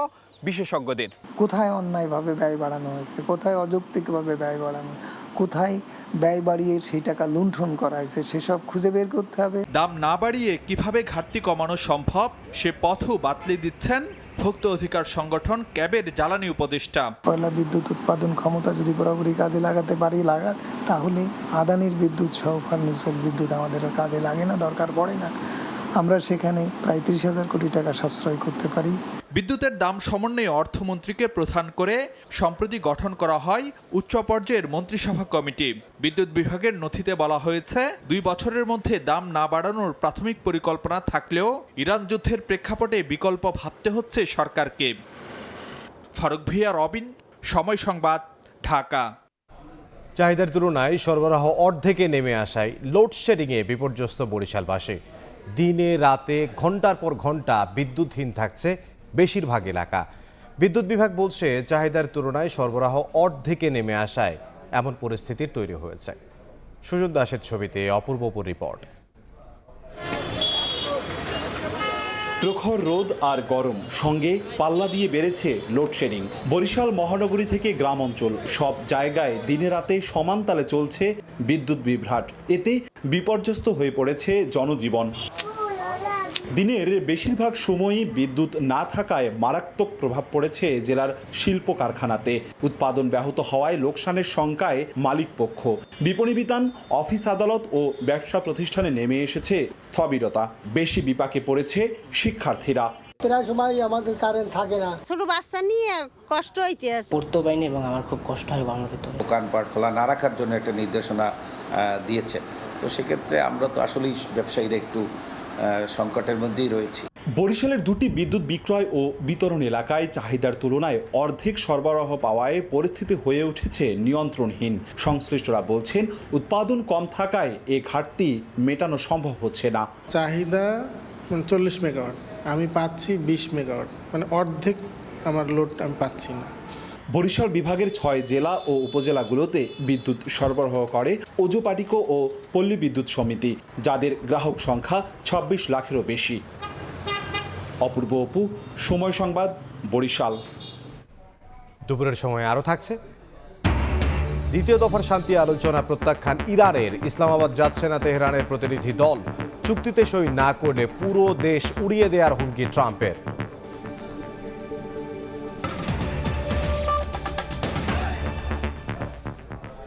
বিশেষজ্ঞদের।
কোথায় অন্যায়ভাবে ব্যয় বাড়ানো হয়েছে, কোথায় অযৌক্তিকভাবে ব্যয় বাড়ানো, কোথায় ব্যয় বাড়িয়ে সেই টাকা লুণ্ঠন করা হয়েছে, সেসব খুঁজে বের করতে হবে।
দাম না বাড়িয়ে কিভাবে ঘাটতি কমানো সম্ভব সে পথও বাতলে দিচ্ছেন ভোক্তা অধিকার সংগঠন ক্যাবের জ্বালানি উপদেষ্টা।
কয়লা বিদ্যুৎ উৎপাদন ক্ষমতা যদি পুরোপুরি কাজে লাগাতে পারি তাহলে আদানির বিদ্যুৎ সহ ফার্নেসের বিদ্যুৎ আমাদের কাজে লাগে না, দরকার পড়ে না। আমরা সেখানে প্রায় 30,000 কোটি টাকা সাশ্রয় করতে পারি।
বিদ্যুতের দাম সমন্বয়ে অর্থমন্ত্রীকে প্রধান করে সম্প্রতি গঠন করা হয় উচ্চ পর্যায়ের মন্ত্রিসভা কমিটি। বিদ্যুৎ বিভাগের নথিতে বলা হয়েছে 2 বছরের মধ্যে দাম না বাড়ানোর প্রাথমিক পরিকল্পনা থাকলেও ইরান যুদ্ধের প্রেক্ষাপটে বিকল্প ভাবতে হচ্ছে সরকারকে। ফারুক ভূঁইয়া রবিন, সময় সংবাদ, ঢাকা।
চাহিদার তুলনায় সরবরাহ অর্ধেকে নেমে আসায় লোডশেডিংয়ে বিপর্যস্ত বরিশালবাসী। দিনে রাতে ঘন্টার পর ঘন্টা বিদ্যুৎহীন থাকছে বেশিরভাগ এলাকা। বিদ্যুৎ বিভাগ বলছে চাহিদার তুলনায় সরবরাহ অর্ধেকে নেমে আসায় এমন পরিস্থিতির তৈরি হয়েছে। সুজন দাসের ছবিতে অপূর্বপুর রিপোর্ট।
প্রখর রোদ আর গরম সঙ্গে পাল্লা দিয়ে বেড়েছে লোডশেডিং। বরিশাল মহানগরী থেকে গ্রাম অঞ্চল সব জায়গায় দিনে রাতে সমান তালে চলছে বিদ্যুৎ বিভ্রাট। এতে বিপর্যস্ত হয়ে পড়েছে জনজীবন। দিনের বেশিরভাগ সময়ই বিদ্যুৎ না থাকায় মারাত্মক প্রভাব পড়েছে জেলার শিল্প কারখানাতে। উৎপাদন ব্যাহত হওয়ায় লোকসানের শঙ্কায় মালিক পক্ষ। বিপণী বিতান, অফিস আদালত ও ব্যবসা প্রতিষ্ঠানে নেমে এসেছে স্থবিরতা। বেশি বিপাকে পড়েছে শিক্ষার্থীরা।
প্রায় সময় আমাদের কারেন্ট থাকে না,
ছোট বাচ্চা নিয়ে কষ্ট হইতে আছে।
পড়তে পারিনি এবং আমার খুব কষ্ট হয় গরমের ভিতরে।
দোকানপাট খোলা না রাখার জন্য একটা নির্দেশনা দিয়েছেন। তো সেক্ষেত্রে আমরা তো আসলেই ব্যবসায়ীরা একটু সংকটের মধ্যেই রয়েছে।
বরিশালের 2টি বিদ্যুৎ বিক্রয় ও বিতরণ এলাকায় চাহিদার তুলনায় অর্ধেক সরবরাহ পাওয়ায় পরিস্থিতি হয়ে উঠেছে নিয়ন্ত্রণহীন। সংশ্লিষ্টরা বলছেন উৎপাদন কম থাকায় এ ঘাটতি মেটানো সম্ভব হচ্ছে না।
চাহিদা 40 মেগাওয়াট, আমি পাচ্ছি 20 মেগাওয়াট, মানে অর্ধেক আমার লোড আমি পাচ্ছি না।
বরিশাল বিভাগের 6 জেলা ও উপজেলাগুলোতে বিদ্যুৎ সরবরাহ করে ওজোপাটিকো ও পল্লী বিদ্যুৎ সমিতি, যাদের গ্রাহক সংখ্যা 26 লাখেরও বেশি। অপূর্ব অপু, সময় সংবাদ, বরিশাল।
দুপুরের সময় আরও থাকছে। দ্বিতীয় দফার শান্তি আলোচনা প্রত্যাখ্যান ইরানের, ইসলামাবাদ যাচ্ছে না তেহরানের প্রতিনিধি দল। চুক্তিতে সই না করলে পুরো দেশ উড়িয়ে দেওয়ার হুমকি ট্রাম্পের।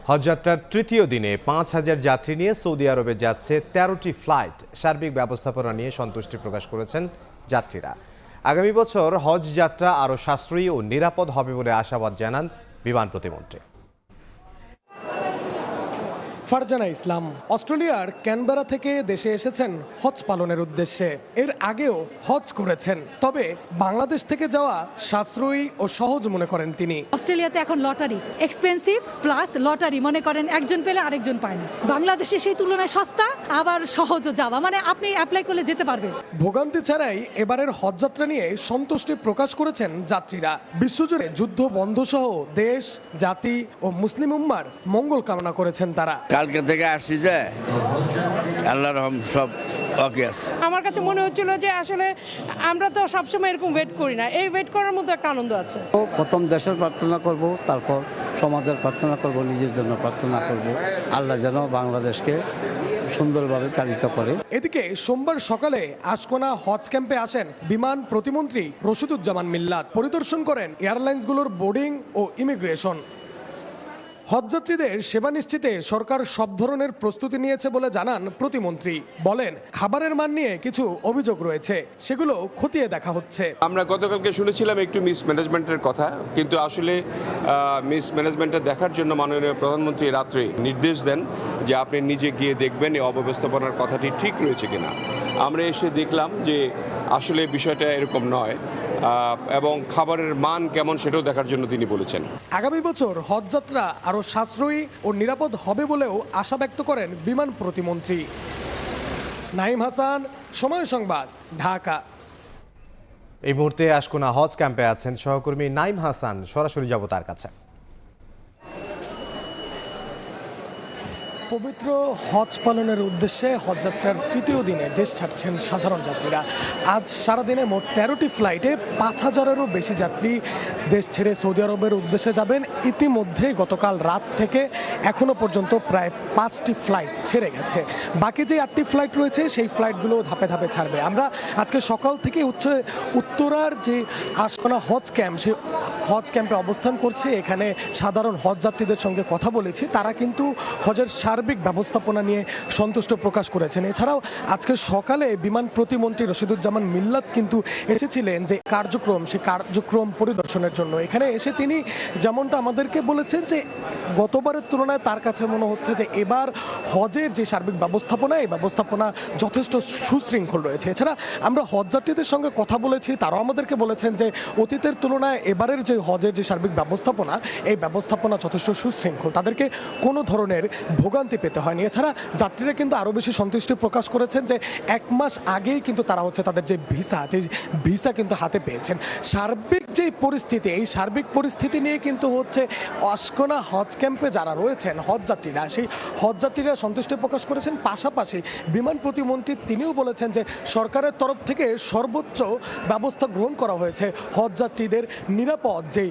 হজযাত্রার তৃতীয় দিনে ৫,০০০ যাত্রী নিয়ে সৌদি আরবে যাচ্ছে ১৩টি ফ্লাইট। সার্বিক ব্যবস্থাপনা নিয়ে সন্তুষ্টি প্রকাশ করেছেন যাত্রীরা। আগামী বছর হজ যাত্রা আরও সাশ্রয়ী ও নিরাপদ হবে বলে আশাবাদ জানান বিমান প্রতিমন্ত্রী।
ফারজানা ইসলাম অস্ট্রেলিয়ার ক্যানবেরা থেকে দেশে এসেছেন হজ পালনের উদ্দেশ্যে। এর আগেও হজ করেছেন, তবে বাংলাদেশ থেকে যাওয়া সাশ্রয়ী ও সহজ মনে করেন তিনি।
অস্ট্রেলিয়াতে এখন লটারি এক্সপেন্সিভ প্লাস লটারি, মনে করেন একজন পেলে আরেকজন পায় না। বাংলাদেশে সেই তুলনায় সস্তা, আবার সহজও যাওয়া, মানে আপনি অ্যাপ্লাই করলে যেতে পারবেন।
ভোগান্তি ছাড়াই এবারের হজযাত্রা নিয়ে সন্তুষ্টি প্রকাশ করেছেন যাত্রীরা। বিশ্বজুড়ে যুদ্ধ বন্ধ সহ দেশ, জাতি ও মুসলিম উম্মার মঙ্গল কামনা করেছেন তারা।
কালকে থেকে আসছি যে আল্লাহর রহম সব ওকে আছে।
আমার কাছে মনে হচ্ছিল যে আসলে আমরা তো সবসময় এরকম ওয়েট করি না, এই ওয়েট করার মধ্যে একটা আনন্দ আছে।
প্রথম দেশের প্রার্থনা করব, তারপর সমাজের প্রার্থনা করব, নিজের জন্য প্রার্থনা করব, আল্লাহ যেন বাংলাদেশকে সুন্দরভাবে চালিত করে।
এদিকে সোমবার সকালে আশকোনা হজ ক্যাম্পে আসেন বিমান প্রতিমন্ত্রী রশিদুজ্জামান মিল্লাত। পরিদর্শন করেন এয়ারলাইন্সগুলোর বোর্ডিং ও ইমিগ্রেশন। হজযাত্রীদের সেবা নিশ্চিতে সরকার সব ধরনের প্রস্তুতি নিয়েছে বলে জানান প্রতিমন্ত্রী। বলেন, খাবারের মান নিয়ে কিছু অভিযোগ রয়েছে, সেগুলো খতিয়ে দেখা হচ্ছে।
আমরা গতকালকে শুনেছিলাম একটু মিসম্যানেজমেন্টের কথা, কিন্তু আসলে মিসম্যানেজমেন্টটা দেখার জন্য মাননীয় প্রধানমন্ত্রী রাত্রে নির্দেশ দেন যে আপনি নিজে গিয়ে দেখবেন এই অব্যবস্থাপনার কথাটি ঠিক রয়েছে কিনা। আমরা এসে দেখলাম যে আসলে বিষয়টা এরকম নয়, এবং খাবারের মান কেমন সেটাও দেখার জন্য তিনি বলেছেন।
আগামী বছর হজযাত্রা আরও সাশ্রয়ী ও নিরাপদ হবে বলেও আশা ব্যক্ত করেন বিমান প্রতিমন্ত্রী। নাইম হাসান, সময় সংবাদ, ঢাকা।
এই মুহূর্তে আশকোনা হজ ক্যাম্পে আছেন সহকর্মী নাইম হাসান, সরাসরি যাব তার কাছে।
পবিত্র হজ পালনের উদ্দেশ্যে হজযাত্রার তৃতীয় দিনে দেশ ছাড়ছেন সাধারণ যাত্রীরা। আজ সারাদিনে মোট 13টি ফ্লাইটে ৫,০০০-এরও বেশি যাত্রী দেশ ছেড়ে সৌদি আরবের উদ্দেশ্যে যাবেন। ইতিমধ্যে গতকাল রাত থেকে এখনো পর্যন্ত প্রায় 5টি ফ্লাইট ছেড়ে গেছে। বাকি যে 8টি ফ্লাইট রয়েছে সেই ফ্লাইটগুলো ধাপে ধাপে ছাড়বে। আমরা আজকে সকাল থেকে উত্তরার যে আশকোনা হজ ক্যাম্প, সেই হজ ক্যাম্পে অবস্থান করছে। এখানে সাধারণ হজ যাত্রীদের সঙ্গে কথা বলেছি, তারা কিন্তু হজের সার্বিক ব্যবস্থাপনা নিয়ে সন্তুষ্ট প্রকাশ করেছেন। এছাড়াও আজকে সকালে বিমান প্রতিমন্ত্রী রশিদুজ্জামান মিল্লাত কিন্তু এসেছিলেন যে সেই কার্যক্রম পরিদর্শনের জন্য। এখানে এসে তিনি যেমনটা আমাদেরকে বলেছেন যে গতবারের তুলনায় তার কাছে মনে হচ্ছে যে এবার হজের যে সার্বিক ব্যবস্থাপনা, এই ব্যবস্থাপনা যথেষ্ট সুশৃঙ্খল রয়েছে। এছাড়া আমরা হজযাত্রীদের সঙ্গে কথা বলেছি, তারাও আমাদেরকে বলেছেন যে অতীতের তুলনায় এবারের যে হজের যে সার্বিক ব্যবস্থাপনা, এই ব্যবস্থাপনা যথেষ্ট সুশৃঙ্খল, তাদেরকে কোনো ধরনের ভোগান্তি পেতে হয়নি। এছাড়া যাত্রীরা কিন্তু আরও বেশি সন্তুষ্টি প্রকাশ করেছেন যে 1 মাস আগেই কিন্তু তারা তাদের যে ভিসা কিন্তু হাতে পেয়েছেন। সার্বিক যে পরিস্থিতি, এই সার্বিক পরিস্থিতি নিয়ে কিন্তু আশকোনা হজ ক্যাম্পে যারা রয়েছেন হজযাত্রীরা, সেই হজযাত্রীরা সন্তুষ্টি প্রকাশ করেছেন। পাশাপাশি বিমান প্রতিমন্ত্রী তিনিও বলেছেন যে সরকারের তরফ থেকে সর্বোচ্চ ব্যবস্থা গ্রহণ করা হয়েছে হজযাত্রীদের নিরাপদ যেই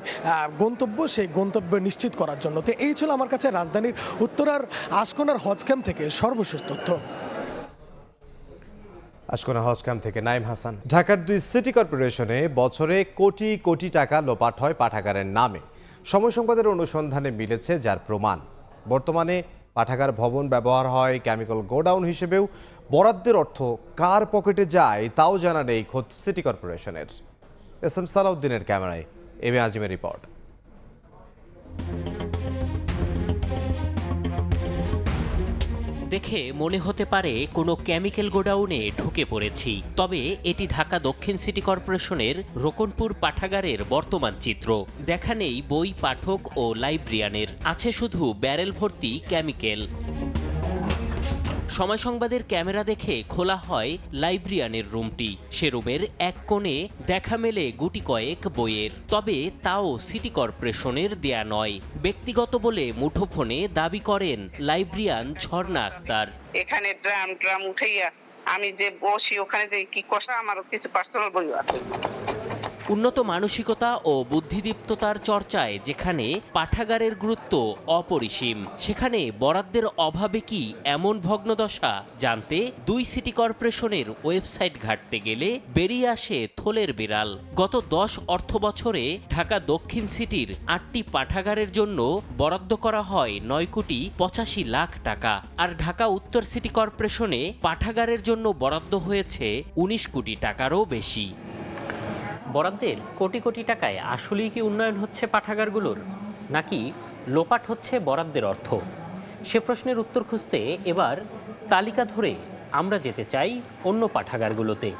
গন্তব্য, সেই গন্তব্য নিশ্চিত করার জন্য। তো এই ছিল আমার কাছে রাজধানীর উত্তরার আশকোনার হজ ক্যাম্প থেকে সর্বশেষ তথ্য।
আশকোনা হজ ক্যাম্প থেকে নাইম হাসান। ঢাকার 2 সিটি কর্পোরেশনে বছরে কোটি কোটি টাকা লোপাট হয় পাঠাগারের নামে। সময় সংবাদের অনুসন্ধানে মিলেছে যার প্রমাণ। বর্তমানে পাঠাগার ভবন ব্যবহার হয় কেমিক্যাল গোডাউন হিসেবেও। বরাদ্দের অর্থ কার পকেটে যায় তাও জানা নেই খোদ সিটি কর্পোরেশনের। এস.এম. সালাউদ্দিনের ক্যামেরায় এম এ আজিমের রিপোর্ট।
দেখে মনে হতে পারে কোনো কেমিক্যাল গোডাউনে ঢুকে পড়েছি, তবে এটি ঢাকা দক্ষিণ সিটি কর্পোরেশনের রোকনপুর পাঠাগারের বর্তমান চিত্র। দেখা নেই বই, পাঠক ও লাইব্রেরিয়ানের, আছে শুধু ব্যারেল ভর্তি কেমিক্যাল। সময় সংবাদের ক্যামেরা দেখে খোলা হয় লাইব্রেরিয়ানের রুমটি। সে রুমের এক কোণে দেখা মেলে গুটি কয়েক বইয়ের, তবে তাও সিটি কর্পোরেশনের দেয়া নয়, ব্যক্তিগত বলে মুঠোফোনে দাবি করেন লাইব্রেরিয়ান ঝর্ণা আক্তার।
এখানে ড্রাম উঠাইয়া আমি যে বসি, ওখানে যে কি কষা, আমার কিছু পার্সোনাল বই আছে।
উন্নত মানসিকতা ও বুদ্ধিদীপ্ততার চর্চায় যেখানে পাঠাগারের গুরুত্ব অপরিসীম, সেখানে বরাদ্দের অভাবে কি এমন ভগ্নদশা জানতে দুই সিটি কর্পোরেশনের ওয়েবসাইট ঘাঁটতে গেলে বেরিয়ে আসে থলের বিড়াল। গত 10 অর্থবছরে ঢাকা দক্ষিণ সিটির 8টি পাঠাগারের জন্য বরাদ্দ করা হয় 9 কোটি 85 লাখ টাকা, আর ঢাকা উত্তর সিটি কর্পোরেশনে পাঠাগারের জন্য বরাদ্দ হয়েছে 19 কোটি টাকারও বেশি। বরাদ্দের কোটি কোটি টাকায় আসলেই কি উন্নয়ন হচ্ছে পাঠাগারগুলোর, নাকি লোপাট হচ্ছে বরাদ্দের অর্থ? সে প্রশ্নের উত্তর খুঁজতে এবার তালিকা ধরে আমরা যেতে চাই অন্য পাঠাগারগুলোতে।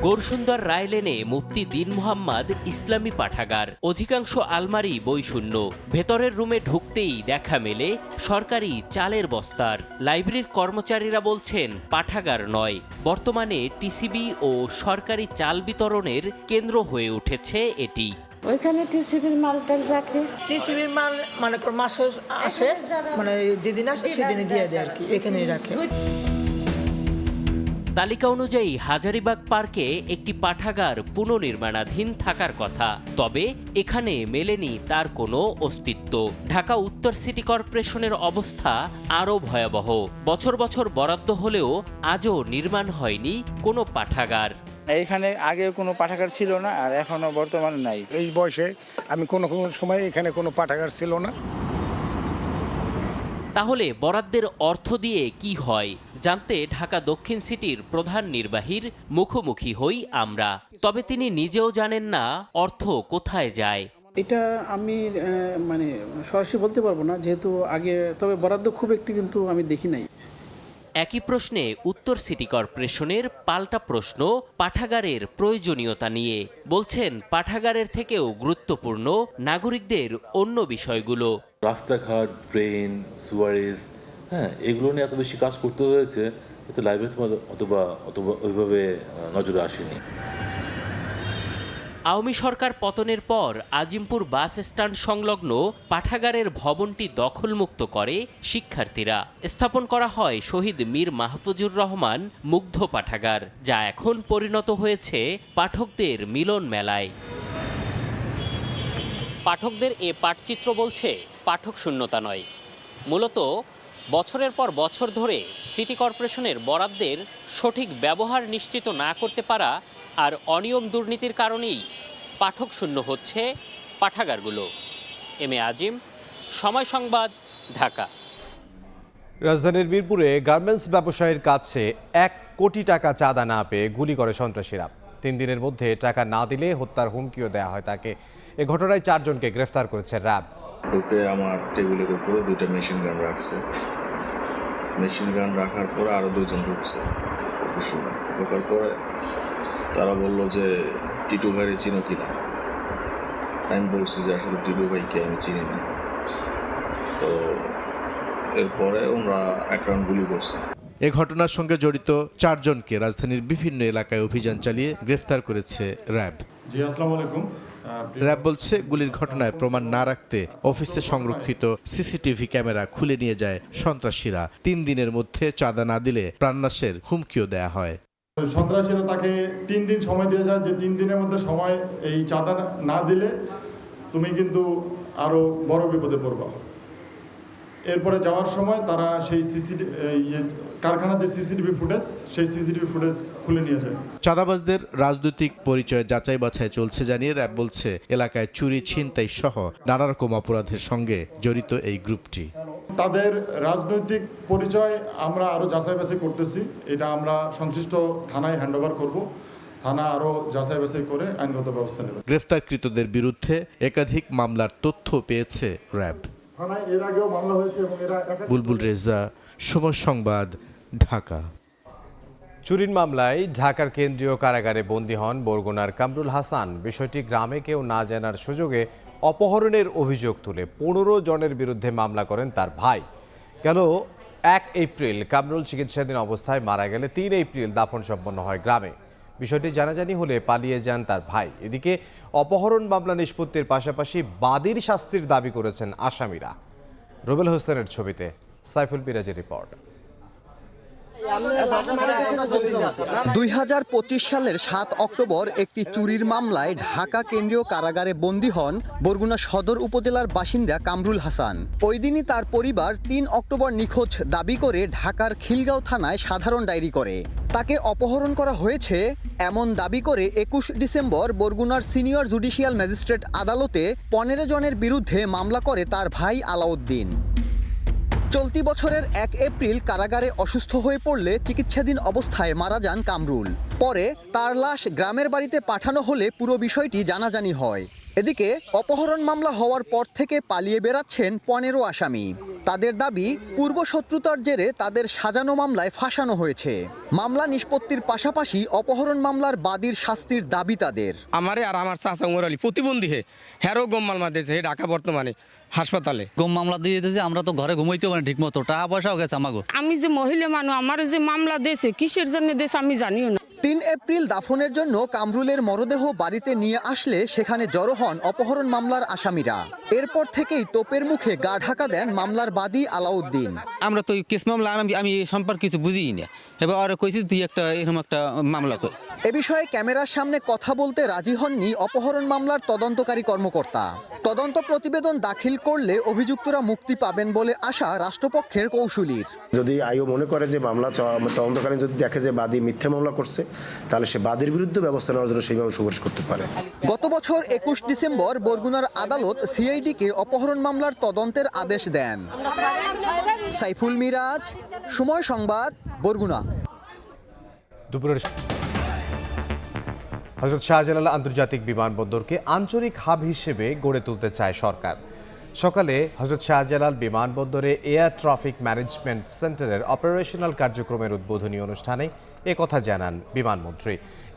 গোরসুন্দর রায় লেনে মুফতি দীন মোহাম্মদ ইসলামী পাঠাগার। অধিকাংশ আলমারি বইশূন্য, ভেতরের রুমে ঢুকতেই দেখা মেলে সরকারি চালের বস্তার। লাইব্রেরির কর্মচারীরা বলছেন পাঠাগার নয়, বর্তমানে টিসিবি ও সরকারি চাল বিতরণের কেন্দ্র হয়ে উঠেছে এটি।
ওইখানে টিসিবির মালটা রাখে,
টিসিবির মাল মানে মাসে আসে, মানে যেদিন আসে সেদিনই দিয়ে দেয় আর কি, এখানেই রাখে।
তালিকা অনুযায়ী হাজারীবাগ পার্কে একটি পাঠাগার পুনর্নির্মাণাধীন থাকার কথা, তবে এখানে মেলেনি তার কোনো অস্তিত্ব। ঢাকা উত্তর সিটি কর্পোরেশনের অবস্থা আরও ভয়াবহ। বছর বছর বরাদ্দ হলেও আজও নির্মাণ হয়নি কোনো পাঠাগার।
এখানে আগে কোনো পাঠাগার ছিল না, আর এখনো বর্তমানে নাই।
এই বয়সে আমি কোনো সময় এখানে কোনো পাঠাগার ছিল না।
তাহলে বরাদ্দের অর্থ দিয়ে কি হয় জানতে ঢাকা দক্ষিণ সিটির প্রধান নির্বাহীর মুখোমুখি হই আমরা। তবে তিনি নিজেও জানেন না অর্থ কোথায় যায়।
এটা আমি মানে সরাসরি বলতে পারবো না, যেহেতু আগে, তবে বরাদ্দ খুব একটি কিন্তু আমি দেখি নাই।
একই প্রশ্নে উত্তর সিটি কর্পোরেশনের পাল্টা প্রশ্ন পাঠাগারের প্রয়োজনীয়তা নিয়ে। বলছেন পাঠাগারের থেকেও গুরুত্বপূর্ণ নাগরিকদের অন্য বিষয়গুলো।
রাস্তাঘাট, ড্রেন, সুয়ারেজ, এগুলো নিয়ে এত বেশি কাজ করতে হয়েছে, এতে লাইব্রেরি অথবা ওইভাবে নজরে আসেনি।
আওয়ামী সরকার পতনের পর আজিমপুর বাস স্ট্যান্ড সংলগ্ন পাঠাগারের ভবনটি দখলমুক্ত করে শিক্ষার্থীরা। স্থাপন করা হয় শহীদ মীর মাহফুজুর রহমান মুগ্ধ পাঠাগার, যা এখন পরিণত হয়েছে পাঠকদের মিলন মেলায়। পাঠকদের এ পাঠচিত্র বলছে পাঠক শূন্যতা নয়, মূলত বছরের পর বছর ধরে সিটি কর্পোরেশনের বরাদ্দের সঠিক ব্যবহার নিশ্চিত না করতে পারা আর অনিয়ম দুর্নীতির কারণেই পাঠক শূন্য হচ্ছে পাঠাগারগুলো। এম এ আজিম, সময় সংবাদ, ঢাকা।
রাজধানীর মিরপুরে গার্মেন্টস ব্যবসায়ীর কাছে 1 কোটি টাকা চাঁদা না পেয়ে গুলি করে সন্ত্রাসীরা। 3 দিনের মধ্যে টাকা না দিলে হত্যার হুমকিও দেওয়া হয় তাকে। এ ঘটনায় 4 জনকে গ্রেফতার করেছে র্যাব।
ঢুকে আমার টেবিলের উপরে 2টা মেশিন গান রাখছে। মেশিন গান রাখার পরে আরও 2 জন ঢুকছে। ঢোকার পরে তারা বললো যে টিটু ভাইরে চিনো কিনা। আমি বলছি যে আসলে টিটু ভাইকে আমি চিনি না। তো এরপরে ওরা এক রাউন্ড গুলি করছে।
এ ঘটনার সঙ্গে জড়িত 4 জনকে রাজধানীর বিভিন্ন এলাকায় অভিযান চালিয়ে গ্রেফতার করেছে র্যাব।
জি, আসসালামু আলাইকুম।
র্যাব বলছে গুলির ঘটনায় প্রমাণ না রাখতে অফিসে সংরক্ষিত সিসিটিভি ক্যামেরা খুলে নিয়ে যায় সন্ত্রাসীরা। 3 দিনের মধ্যে চাঁদা না দিলে প্রাণনাশের হুমকিও দেয়া হয়।
সন্ত্রাসীরা তাকে 3 দিন সময় দিয়ে যায়, যে 3 দিনের মধ্যে সময় এই চাঁদা না দিলে তুমি কিন্তু আরো বড় বিপদে পড়বা। এরপরে যাওয়ার সময় তারা সেই কারখানার যে সিসিটিভি ফুটেজ, সেই সিসিটিভি ফুটেজ খুলে নিয়ে যায়।
চাঁদাবাজদের রাজনৈতিক পরিচয় যাচাই বাছাই চলছে জানিয়ে র্যাব বলছে এলাকায় চুরি, ছিনতাই সহ নানা রকম অপরাধের সঙ্গে জড়িত এই গ্রুপটি।
তাদের রাজনৈতিক পরিচয় আমরা আরো যাচাই বাছাই করতেছি। এটা আমরা সংশ্লিষ্ট থানায় হ্যান্ডওভার করব। থানা আরো যাচাই বাছাই করে আইনগত ব্যবস্থা নেবে।
গ্রেফতারকৃতদের বিরুদ্ধে একাধিক মামলার তথ্য পেয়েছে র্যাব।
থানায় এর আগেও মামলা হয়েছে এবং এরা
বুলবুল রেজা, সময় সংবাদ, ঢাকা।
চুরির মামলায় ঢাকার কেন্দ্রীয় কারাগারে বন্দী হন বরগুনার কামরুল হাসান। বিষয়টি গ্রামে কেউ না জানার সুযোগে অপহরণের অভিযোগ তুলে 15 জনের বিরুদ্ধে মামলা করেন তার ভাই। গেল 1 এপ্রিল কামরুল চিকিৎসাধীন অবস্থায় মারা গেলে 3 এপ্রিল দাফন সম্পন্ন হয় গ্রামে। বিষয়টি জানাজানি হলে পালিয়ে যান তার ভাই। এদিকে অপহরণ মামলা নিষ্পত্তির পাশাপাশি বাদীর শাস্তির দাবি করেছেন আসামিরা। রুবেল হোসেনের ছবিতে সাইফুল বিরাজের রিপোর্ট।
2025 সালের 7 অক্টোবর একটি চুরির মামলায় ঢাকা কেন্দ্রীয় কারাগারে বন্দী হন বরগুনা সদর উপজেলার বাসিন্দা কামরুল হাসান। ওই দিনই তার পরিবার 3 অক্টোবর নিখোঁজ দাবি করে ঢাকার খিলগাঁও থানায় সাধারণ ডায়েরি করে। তাকে অপহরণ করা হয়েছে এমন দাবি করে 21 ডিসেম্বর বরগুনার সিনিয়র জুডিশিয়াল ম্যাজিস্ট্রেট আদালতে 15 জনের বিরুদ্ধে মামলা করে তার ভাই আলাউদ্দিন। চলতি বছরের 1 এপ্রিল কারাগারে অসুস্থ হয়ে পড়লে চিকিৎসাধীন অবস্থায় মারা যান কামরুল। পরে তার লাশ গ্রামের বাড়িতে পাঠানো হলে পুরো বিষয়টি জানাজানি হয়। এদিকে অপহরণ মামলা হওয়ার পর থেকে পালিয়ে বেড়াচ্ছেন 15 আসামি। তাদের দাবি পূর্বশত্রুতার জেরে তাদের সাজানো মামলায় ফাঁসানো হয়েছে। মামলা নিষ্পত্তির পাশাপাশি অপহরণ মামলার বাদীর শাস্তির দাবি তাদের।
আমারে আর আমার চাচা উমর আলী প্রতিবন্ধী হেরো গম মামলা দিয়েছে ঢাকা বর্তমানে হাসপাতালে
গম মামলা দিয়ে দিয়েছে। আমরা তো ঘরে ঘুমাইতেও পারি ঠিক মতো, টাকা পয়সাও গেছে আমাগো।
আমি যে মহিলা মানুষ আমার যে মামলা দিয়েছে কিসের জন্য দিয়েছে আমি জানিও না।
3 এপ্রিল দাফনের জন্য কামরুলের মরদেহ বাড়িতে নিয়ে আসলে সেখানে জড়ো হন অপহরণ মামলার আসামিরা। এরপর থেকেই তোপের মুখে গা ঢাকা দেন মামলার বাদী আলাউদ্দিন।
আমরা তো কেস মামলা আমি সম্পর্কে কিছু বুঝিই না, এবার আর কইছি তুই একটা এরকম একটা মামলা কর।
এ বিষয়ে ক্যামেরার সামনে কথা বলতে রাজি হননি অপহরণ মামলার তদন্তকারী কর্মকর্তা। তদন্ত প্রতিবেদন দাখিল করলে অভিযুক্তরা মুক্তি পাবেন বলে আশা রাষ্ট্রপক্ষের কৌশলীর।
যদি আইও মনে করে যে মামলা তদন্তকারী যদি দেখে যে বাদী মিথ্যা মামলা করছে, তাহলে সে বাদীর বিরুদ্ধে ব্যবস্থা নেওয়ার জন্য সেইভাবে সুপারিশ করতে পারে।
গত বছর 21 ডিসেম্বর বরগুনার আদালত সিআইডিকে অপহরণ মামলার তদন্তের আদেশ দেন। সাইফুল মিরাজ, সময় সংবাদ, বরগুনা।
দুপুরের হযরত শাহজালাল আন্তর্জাতিক বিমানবন্দরকে আঞ্চলিক হাব হিসেবে গড়ে তুলতে চায় সরকার। সকালে হযরত শাহজালাল বিমানবন্দরে এয়ার ট্রাফিক ম্যানেজমেন্ট সেন্টারের অপারেশনাল কার্যক্রমের উদ্বোধনী অনুষ্ঠানে একথা জানান বিমানমন্ত্রী।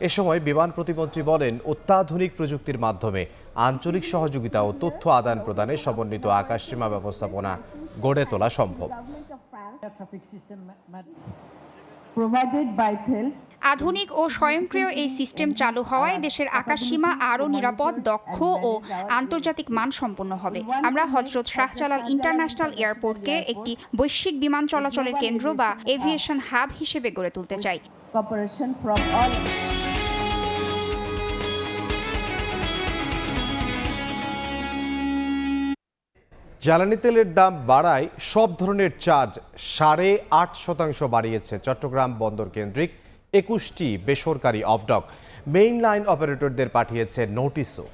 এ সময় বিমান প্রতিমন্ত্রী বলেন, অত্যাধুনিক প্রযুক্তির মাধ্যমে আঞ্চলিক সহযোগিতা ও তথ্য আদান প্রদানে সমন্বিত আকাশসীমা ব্যবস্থাপনা গড়ে তোলা সম্ভব।
আধুনিক ও স্বয়ংক্রিয় এই সিস্টেম চালু হওয়ায় দেশের আকাশসীমা আরও নিরাপদ, দক্ষ ও আন্তর্জাতিক মানসম্পন্ন হবে। আমরা হযরত শাহজালাল ইন্টারন্যাশনাল এয়ারপোর্টকে একটি বৈশ্বিক বিমান চলাচলের কেন্দ্র বা এভিয়েশন হাব হিসেবে গড়ে তুলতে চাই।
জ্বালানি তেলের দাম বাড়ায় সব ধরনের চার্জ 8.5% বাড়িয়েছে চট্টগ্রাম বন্দর কেন্দ্রিক 21টি বেসরকারি অফডক। মেইন লাইন অপারেটরদের পাঠিয়েছে নোটিশও।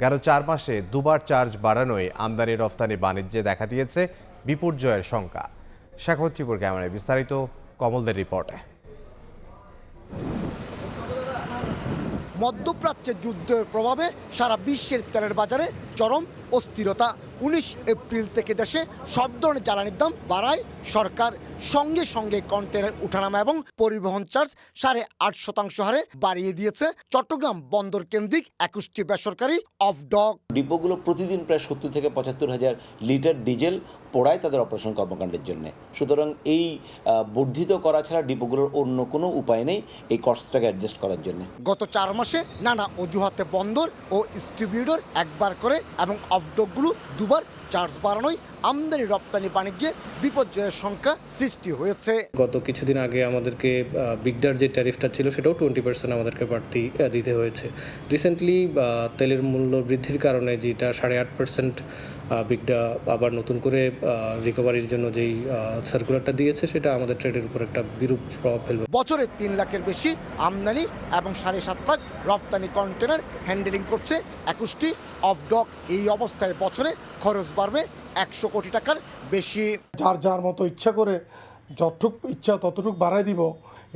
গেল 4 মাসে দুবার চার্জ বাড়ানোয় আমদানি রফতানি বাণিজ্যে দেখা দিয়েছে বিপর্যয়ের শঙ্কা। শেখর ত্রিপুর ক্যামেরায় বিস্তারিত কমলদের রিপোর্টে।
মধ্যপ্রাচ্যের যুদ্ধের প্রভাবে সারা বিশ্বের তেলের বাজারে চরম অস্থিরতা। 19 এপ্রিল থেকে দেশে সব ধরনের জ্বালানির দাম বাড়ায় সরকার। সঙ্গে সঙ্গে কন্টেনার উঠানামা এবং পরিবহন চার্জ 8.5% হারে বাড়িয়ে দিয়েছে চট্টগ্রাম বন্দর কেন্দ্রিক 21টি বেসরকারি অফডক।
ডিপোগুলো প্রতিদিন প্রায় 70 থেকে 75 হাজার লিটার ডিজেল পোড়ায় তাদের অপারেশন কর্মকাণ্ডের জন্য। সুতরাং এই বর্ধিত করা ছাড়া ডিপোগুলোর অন্য কোনো উপায় নেই এই কস্টটাকে অ্যাডজাস্ট করার জন্য।
গত 4 মাসে নানা অজুহাতে বন্দর ও ডিস্ট্রিবিউটর একবার করে এবং অফডকগুলো দুবার চার্জ বাড়ানোয় আমদানি রপ্তানি বাণিজ্যে বিপর্যয়ের সংখ্যা সৃষ্টি হয়েছে।
গত কিছুদিন আগে আমাদেরকে বিগডার যে ট্যারিফটা ছিল সেটাও 20% আমাদেরকে বাড়তি দিতে হয়েছে। রিসেন্টলি তেলের মূল্য বৃদ্ধির কারণে যেটা 8.5% বিগডা আবার নতুন করে রিকভারির জন্য যেই সার্কুলারটা দিয়েছে সেটা আমাদের ট্রেডের উপর একটা বিরূপ প্রভাব ফেলবে।
বছরে 3 লাখের বেশি আমদানি এবং 7.5 লাখ রপ্তানি কন্টেনার হ্যান্ডেলিং করছে 21টি অফডক। এই অবস্থায় বছরে খরচ বাড়বে 100 কোটি টাকার বেশি।
যার মতো ইচ্ছা করে যতটুক ইচ্ছা ততটুক বাড়াই দিব,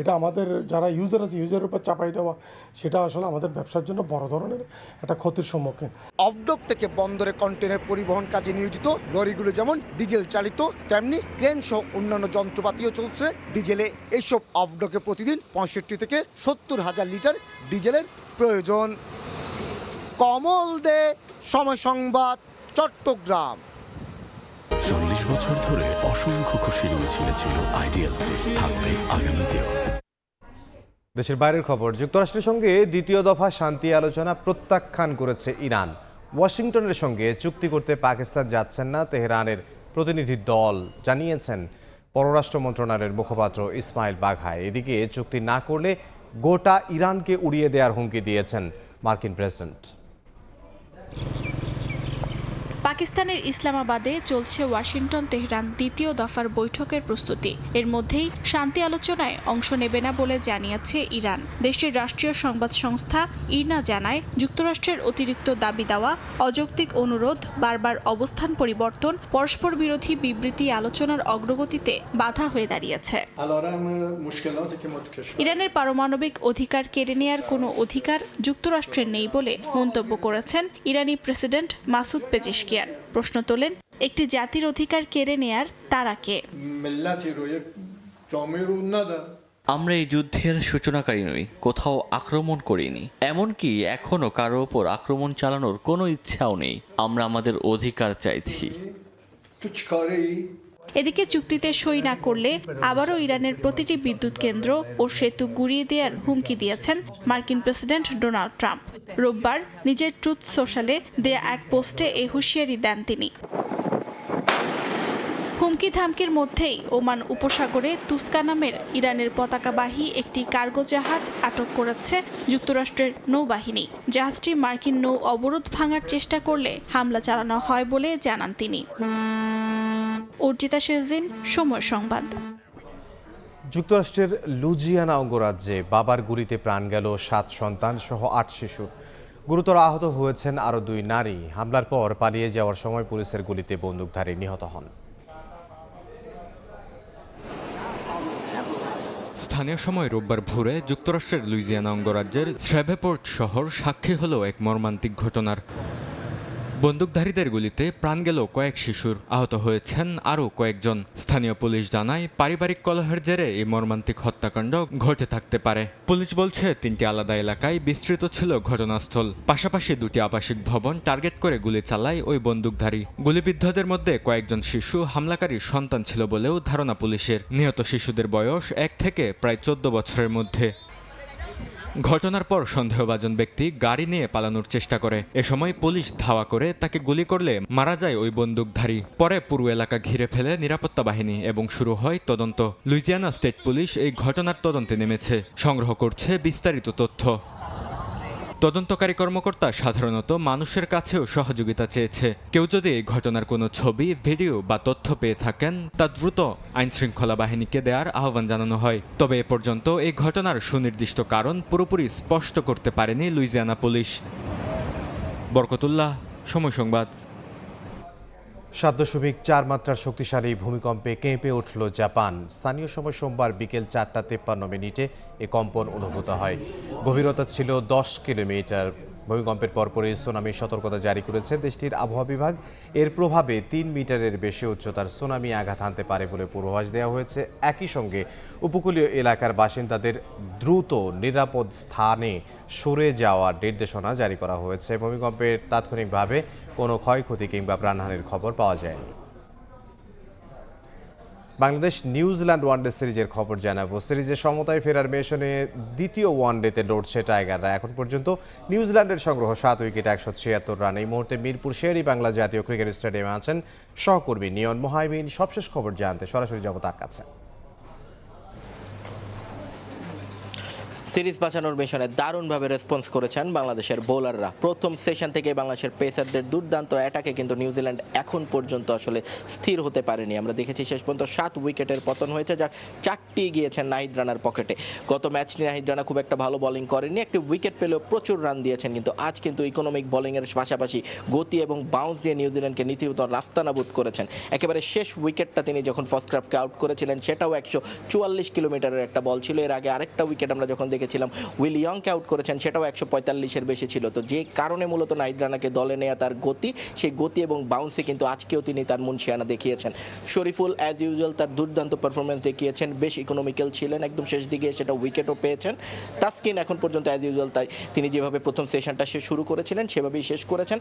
এটা আমাদের যারা ইউজার আছে ইউজারের উপর চাপাই দেওয়া, সেটা আসলে আমাদের ব্যবসার জন্য বড় ধরনের একটা ক্ষতির সম্মুখীন।
অফডক থেকে বন্দরে কন্টেনার পরিবহন কাজে নিয়োজিত লরিগুলো যেমন ডিজেল চালিত, তেমনি ক্রেন সহ অন্যান্য যন্ত্রপাতিও চলছে ডিজেলে। এইসব অফডকে প্রতিদিন 65 থেকে 70 হাজার লিটার ডিজেলের প্রয়োজন। কমল দে, সময় সংবাদ, চট্টগ্রাম।
40 বছর ধরে অসংখ্য খুশির মিছিল ছিল আইডিএলসি, থাকবে আগামীতেও।
দেশের বাইরের খবর। যুক্তরাষ্ট্রের সঙ্গে দ্বিতীয় দফা শান্তি আলোচনা প্রত্যাখ্যান করেছে ইরান। ওয়াশিংটনের সঙ্গে চুক্তি করতে পাকিস্তান যাচ্ছেন না তেহরানের প্রতিনিধি দল জানিয়েছেন। পররাষ্ট্র মন্ত্রণালয়ের মুখপাত্র ইসমাইল বাঘাই। এদিকে চুক্তি না করলে গোটা ইরানকে উড়িয়ে দেওয়ার হুমকি দিয়েছেন মার্কিন প্রেসিডেন্ট।
পাকিস্তানের ইসলামাবাদে চলছে ওয়াশিংটন তেহরান দ্বিতীয় দফার বৈঠকের প্রস্তুতি। এর মধ্যেই শান্তি আলোচনায় অংশ নেবে না বলে জানিয়েছে ইরান। দেশটির রাষ্ট্রীয় সংবাদ সংস্থা ইরনা জানায়, যুক্তরাষ্ট্রের অতিরিক্ত দাবি দেওয়া, অযৌক্তিক অনুরোধ, বারবার অবস্থান পরিবর্তন, পরস্পর বিরোধী বিবৃতি আলোচনার অগ্রগতিতে বাধা হয়ে দাঁড়িয়েছে। ইরানের পারমাণবিক অধিকার কেড়ে নেয়ার কোনো অধিকার যুক্তরাষ্ট্রের নেই বলে মন্তব্য করেছেন ইরানি প্রেসিডেন্ট মাসুদ পেজেশকিয়ান। প্রশ্ন তোলেন, একটি জাতির অধিকার কেড়ে নেয়ার তারা কে?
আমরা এই যুদ্ধের সূচনাকারী নই, কোথাও আক্রমণ করিনি, এমনকি এখনো কারো ওপর আক্রমণ চালানোর কোনো ইচ্ছাও নেই। আমরা আমাদের অধিকার চাইছি।
এদিকে চুক্তিতে সই না করলে আবারও ইরানের প্রতিটি বিদ্যুৎ কেন্দ্র ও সেতু গুঁড়িয়ে দেওয়ার হুমকি দিয়েছেন মার্কিন প্রেসিডেন্ট ডোনাল্ড ট্রাম্প। রোববার নিজের ট্রুথ সোশ্যালে দেয়া এক পোস্টে এই হুঁশিয়ারি দেন তিনি। হুমকি ধামকির মধ্যেই ওমান উপসাগরে তুস্কা নামের ইরানের পতাকাবাহী একটি কার্গো জাহাজ আটক করেছে যুক্তরাষ্ট্রের নৌবাহিনী। জাহাজটি মার্কিন নৌ অবরোধ ভাঙার চেষ্টা করলে হামলা চালানো হয় বলে জানান তিনি। অর্জিতা শেরজিন, সময় সংবাদ।
যুক্তরাষ্ট্রের লুজিয়ানা অঙ্গরাজ্যে বাবার গুলিতে প্রাণ গেল 7 সন্তান সহ 8 শিশু। গুরুতর আহত হয়েছেন আরও 2 নারী। হামলার পর পালিয়ে যাওয়ার সময় পুলিশের গুলিতে বন্দুকধারী নিহত হন।
স্থানীয় সময় রোববার ভোরে যুক্তরাষ্ট্রের লুইজিয়ানা অঙ্গরাজ্যের শ্রেভেপোর্ট শহর সাক্ষী হলো এক মর্মান্তিক ঘটনার। বন্দুকধারীদের গুলিতে প্রাণ গেল কয়েক শিশুর, আহত হয়েছেন আরও কয়েকজন। স্থানীয় পুলিশ জানায়, পারিবারিক কলহের জেরে এই মর্মান্তিক হত্যাকাণ্ড ঘটে থাকতে পারে। পুলিশ বলছে 3টি আলাদা এলাকায় বিস্তৃত ছিল ঘটনাস্থল। পাশাপাশি 2টি আবাসিক ভবন টার্গেট করে গুলি চালায় ওই বন্দুকধারী। গুলিবিদ্ধদের মধ্যে কয়েকজন শিশু হামলাকারীর সন্তান ছিল বলেও ধারণা পুলিশের। নিহত শিশুদের বয়স 1 থেকে প্রায় 14 বছরের মধ্যে। ঘটনার পর সন্দেহভাজন ব্যক্তি গাড়ি নিয়ে পালানোর চেষ্টা করে। এ সময় পুলিশ ধাওয়া করে তাকে গুলি করলে মারা যায় ওই বন্দুকধারী। পরে পুরো এলাকা ঘিরে ফেলে নিরাপত্তা বাহিনী এবং শুরু হয় তদন্ত। লুইজিয়ানা স্টেট পুলিশ এই ঘটনার তদন্তে নেমেছে, সংগ্রহ করছে বিস্তারিত তথ্য। তদন্তকারী কর্মকর্তা সাধারণত মানুষের কাছেও সহযোগিতা চেয়েছে। কেউ যদি এই ঘটনার কোনো ছবি, ভিডিও বা তথ্য পেয়ে থাকেন তা দ্রুত আইনশৃঙ্খলা বাহিনীকে দেওয়ার আহ্বান জানানো হয়। তবে এ পর্যন্ত এই ঘটনার সুনির্দিষ্ট কারণ পুরোপুরি স্পষ্ট করতে পারেনি লুইজিয়ানা পুলিশ। বরকতুল্লাহ, সময় সংবাদ।
7.4 মাত্রার শক্তিশালী ভূমিকম্পে কেঁপে উঠল জাপান। স্থানীয় সময় সোমবার বিকেল 4:53 এ কম্পন অনুভূত হয়। গভীরতা ছিল 10 কিলোমিটার। ভূমিকম্পের পরপরই সুনামির সতর্কতা জারি করেছে দেশটির আবহাওয়া বিভাগ। এর প্রভাবে 3 মিটারের বেশি উচ্চতার সুনামি আঘাত হানতে পারে বলে পূর্বাভাস দেওয়া হয়েছে। একই সঙ্গে উপকূলীয় এলাকার বাসিন্দাদের দ্রুত নিরাপদ স্থানে সরে যাওয়ার নির্দেশনা জারি করা হয়েছে। ভূমিকম্পের তাৎক্ষণিকভাবে কোনো ক্ষয়ক্ষতি কিংবা প্রাণহানির খবর পাওয়া যায়নি। বাংলাদেশ নিউজিল্যান্ড ওয়ানডে সিরিজের খবর জানাবো। সিরিজে সমতায় ফেরার মিশনে দ্বিতীয় ওয়ানডেতে লড়ছে টাইগাররা। এখন পর্যন্ত নিউজিল্যান্ডের সংগ্রহ 7 উইকেটে 176 রান। এই মুহূর্তে মিরপুর শের-ই বাংলা জাতীয় ক্রিকেট স্টেডিয়ামে আছেন সহকর্মী নিয়ন মোহাইমিন। সবশেষ খবর জানতে সরাসরি যাব তার কাছে।
সিরিজ বাঁচানোর মিশনে দারুণভাবে রেসপন্স করেছেন বাংলাদেশের বোলাররা। প্রথম সেশন থেকে বাংলাদেশের পেসারদের দুর্দান্ত অ্যাটাকে কিন্তু নিউজিল্যান্ড এখন পর্যন্ত আসলে স্থির হতে পারেনি। আমরা দেখেছি শেষ পর্যন্ত 7 উইকেটের পতন হয়েছে, যার 4টি গিয়েছেন নাহিদ রানার পকেটে। গত ম্যাচটি নাহিদ রানা খুব একটা ভালো বোলিং করেননি, একটি উইকেট পেলেও প্রচুর রান দিয়েছেন। কিন্তু আজ কিন্তু ইকোনমিক বোলিংয়ের পাশাপাশি গতি এবং বাউন্স দিয়ে নিউজিল্যান্ডকে নীতিগত রাস্তানাবুদ করেছেন। একেবারে শেষ উইকেটটা তিনি যখন ফস্ক্রাফকে আউট করেছিলেন সেটাও 144 কিলোমিটারের একটা বল ছিল। এর আগে আরেকটা উইকেট আমরা যখন দেখেছিলাম উইল ইয়ংকে আউট করেছেন, সেটাও 145-এর বেশি ছিল। তো যে কারণে মূলত নাহিদ রানাকে দলে নেয়া তার গতি, সেই গতি এবং বাউন্সে কিন্তু আজকেও তিনি তার মুনশিয়ানা দেখিয়েছেন। শরীফুল অ্যাজ ইউজুয়াল তার দুর্দান্ত পারফরমেন্স দেখিয়েছেন, বেশ ইকোনমিক্যাল ছিলেন একদম শেষ দিকে, সেটা উইকেটও পেয়েছেন। তাসকিন এখন পর্যন্ত অ্যাজ ইউজুয়াল তাই তিনি যেভাবে প্রথম সেশনটা সে শুরু করেছিলেন সেভাবেই শেষ করেছেন।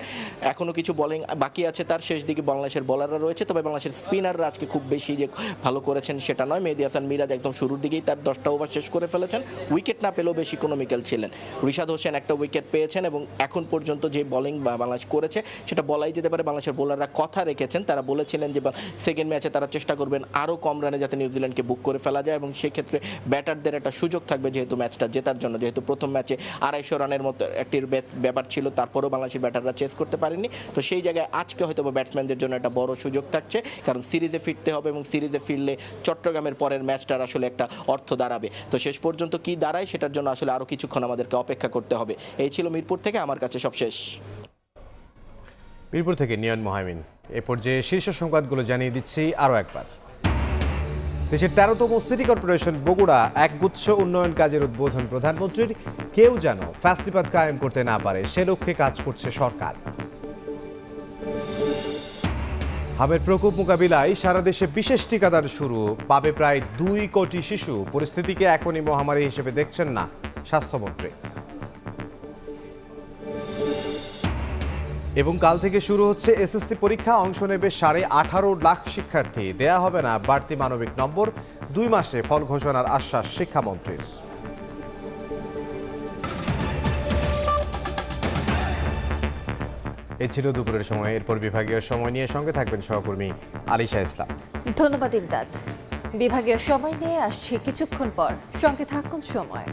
এখনও কিছু বোলিং বাকি আছে তার। শেষ দিকে বাংলাদেশের বোলাররা রয়েছে, তবে বাংলাদেশের স্পিনাররা আজকে খুব বেশি যে ভালো করেছেন সেটা নয়। মেহেদী হাসান মিরাজ একদম শুরুর দিকেই তার 10টা ওভার শেষ করে ফেলেছেন, উইকেট না পেলেও বেশ ইকোনমিক্যাল ছিলেন। রিশাদ হোসেন একটা উইকেট পেয়েছেন এবং এখন পর্যন্ত যে বোলিং বাংলাদেশ করেছে সেটা বলাই যেতে পারে বাংলাদেশের বোলাররা কথা রেখেছেন। তারা বলেছিলেন যে সেকেন্ড ম্যাচে তারা চেষ্টা করবেন আরও কম রানে যাতে নিউজিল্যান্ডকে বুক করে ফেলা যায় এবং সেক্ষেত্রে ব্যাটারদের একটা সুযোগ থাকবে যেহেতু ম্যাচটা জেতার জন্য। যেহেতু প্রথম ম্যাচে 250 রানের মতো একটি ব্যাপার ছিল, তারপরেও বাংলাদেশের ব্যাটাররা চেস করতে পারেনি। তো সেই জায়গায় আজকে হয়তো ব্যাটসম্যানদের জন্য একটা বড় সুযোগ থাকছে, কারণ সিরিজে ফিরতে হবে এবং সিরিজে ফিরলে চট্টগ্রামের পরের ম্যাচটার আসলে একটা অর্থ দাঁড়াবে। তো শেষ পর্যন্ত কি দাঁড়ায় সেটার জন্য আসলে আরও কিছুক্ষণ আমাদেরকে অপেক্ষা করতে হবে। এই ছিল মিরপুর থেকে আমার কাছে সব শেষ।
মিরপুর থেকে নিয়ন মোহামিন। এ পর্যায়ে শীর্ষ সংবাদগুলো জানিয়ে দিচ্ছি আরও একবার। দেশের 13তম সিটি কর্পোরেশন বগুড়া একগুচ্ছ উন্নয়ন কাজের উদ্বোধন প্রধানমন্ত্রীর। কেউ যেন ফ্যাসিবাদ কায়েম করতে না পারে সে লক্ষ্যে কাজ করছে সরকার। হামের প্রকোপ মোকাবিলায় সারা দেশে বিশেষ টিকাদান শুরু, পাবে প্রায় 2 কোটি শিশু। পরিস্থিতিকে এখনই মহামারী হিসেবে দেখছেন না স্বাস্থ্যমন্ত্রী। এবং কাল থেকে শুরু হচ্ছে এসএসসি পরীক্ষা, অংশ নেবে 18.5 লাখ শিক্ষার্থী। দেয়া হবে না বাড়তি মানবিক নম্বর, 2 মাসে ফল ঘোষণার আশ্বাস শিক্ষামন্ত্রীর। এই ছিল দুপুরের সময়। এরপর বিভাগীয় সময় নিয়ে সঙ্গে থাকবেন সহকর্মী আলিশা ইসলাম।
ধন্যবাদ ইমদাদ। বিভাগীয় সময় নিয়ে আসছি কিছুক্ষণ পর, সঙ্গে থাকুন সময়।